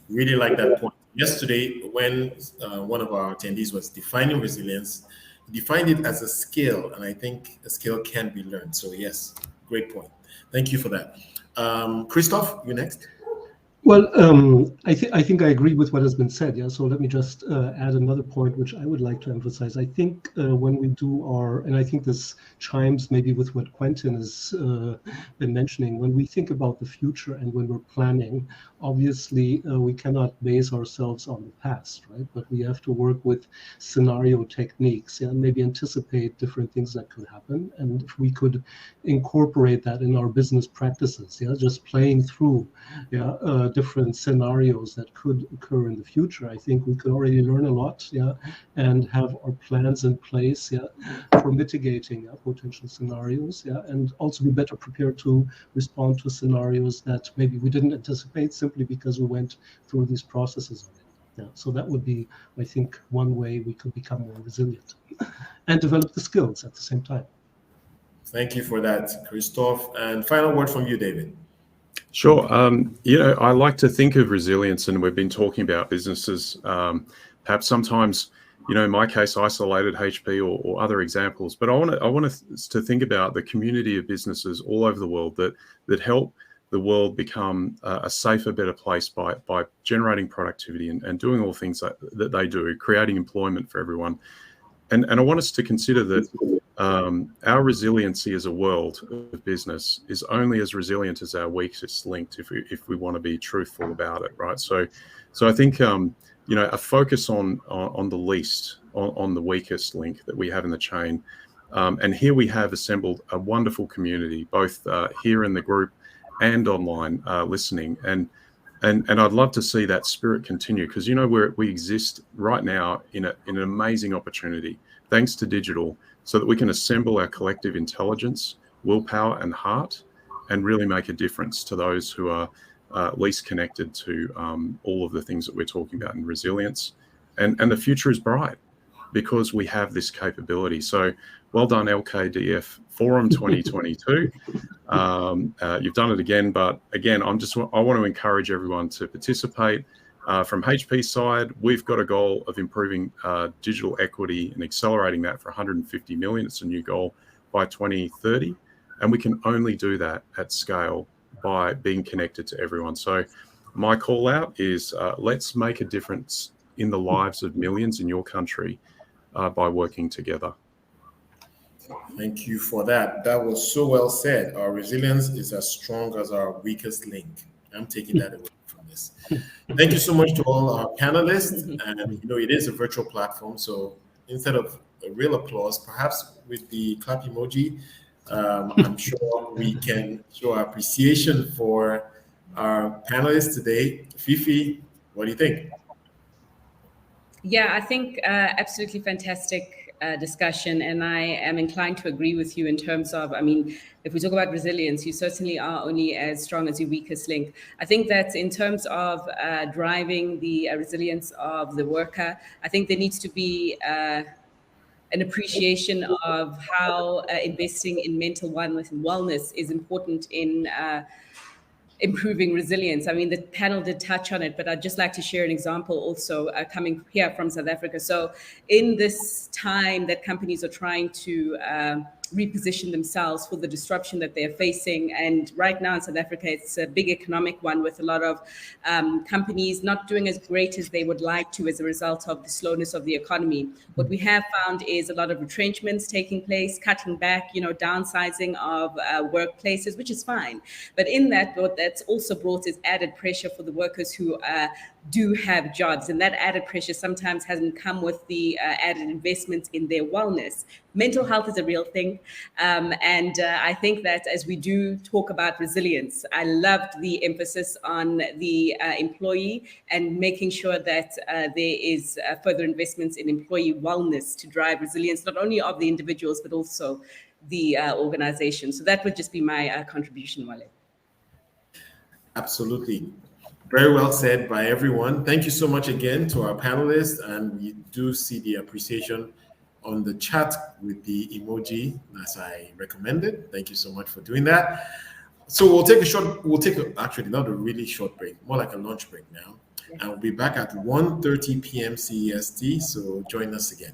Really like that point. Yesterday, when one of our attendees was defining resilience, he defined it as a skill, and I think a skill can be learned. So yes, great point. Thank you for that. Christoph, you next. Well, I think I agree with what has been said. Yeah. So let me just add another point, which I would like to emphasize. I think when we do and I think this chimes maybe with what Quentin has been mentioning, when we think about the future and when we're planning, obviously we cannot base ourselves on the past, right? But we have to work with scenario techniques, and maybe anticipate different things that could happen. And if we could incorporate that in our business practices, just playing through, different scenarios that could occur in the future, I think we could already learn a lot, and have our plans in place, for mitigating potential scenarios, and also be better prepared to respond to scenarios that maybe we didn't anticipate simply because we went through these processes already. So that would be, I think, one way we could become more resilient and develop the skills at the same time. Thank you for that, Christoph. And final word from you, David. Sure. I like to think of resilience, and we've been talking about businesses, perhaps sometimes, in my case, isolated HP or other examples. But I want us to think about the community of businesses all over the world that help the world become a safer, better place by generating productivity and doing all things that they do, creating employment for everyone. And I want us to consider that our resiliency as a world of business is only as resilient as our weakest link, if we want to be truthful about it, right? So I think a focus on the least, on the weakest link that we have in the chain, and here we have assembled a wonderful community, both here in the group and online, listening, and I'd love to see that spirit continue, because we exist right now in an amazing opportunity, thanks to digital, so that we can assemble our collective intelligence, willpower, and heart, and really make a difference to those who are least connected to all of the things that we're talking about in resilience. And the future is bright because we have this capability. So well done, LKDF Forum 2022. You've done it again, but again, I want to encourage everyone to participate. From HP's side, we've got a goal of improving digital equity and accelerating that for 150 million. It's a new goal by 2030. And we can only do that at scale by being connected to everyone. So my call out is let's make a difference in the lives of millions in your country by working together. Thank you for that. That was so well said. Our resilience is as strong as our weakest link. I'm taking that away from this. Thank you so much to all our panelists. And it is a virtual platform, so instead of a real applause, perhaps with the clap emoji, I'm sure we can show our appreciation for our panelists today. Fifi, what do you think? Yeah, I think absolutely fantastic discussion. And I am inclined to agree with you in terms of, I mean, if we talk about resilience, you certainly are only as strong as your weakest link. I think that in terms of driving the resilience of the worker, I think there needs to be an appreciation of how investing in mental wellness is important in improving resilience. I mean, the panel did touch on it, but I'd just like to share an example also coming here from South Africa. So in this time that companies are trying to reposition themselves for the disruption that they're facing, and right now in South Africa, it's a big economic one with a lot of companies not doing as great as they would like to as a result of the slowness of the economy. What we have found is a lot of retrenchments taking place, cutting back, downsizing of workplaces, which is fine. But in that, what that's also brought is added pressure for the workers who do have jobs. And that added pressure sometimes hasn't come with the added investment in their wellness. Mental health is a real thing. And I think that as we do talk about resilience, I loved the emphasis on the employee and making sure that there is further investments in employee wellness to drive resilience, not only of the individuals, but also the organization. So that would just be my contribution, Wole. Absolutely. Very well said by everyone. Thank you so much again to our panelists. And we do see the appreciation on the chat with the emoji as I recommended. Thank you so much for doing that. So actually not a really short break, more like a lunch break now. And we'll be back at 1:30 p.m. CEST. So join us again.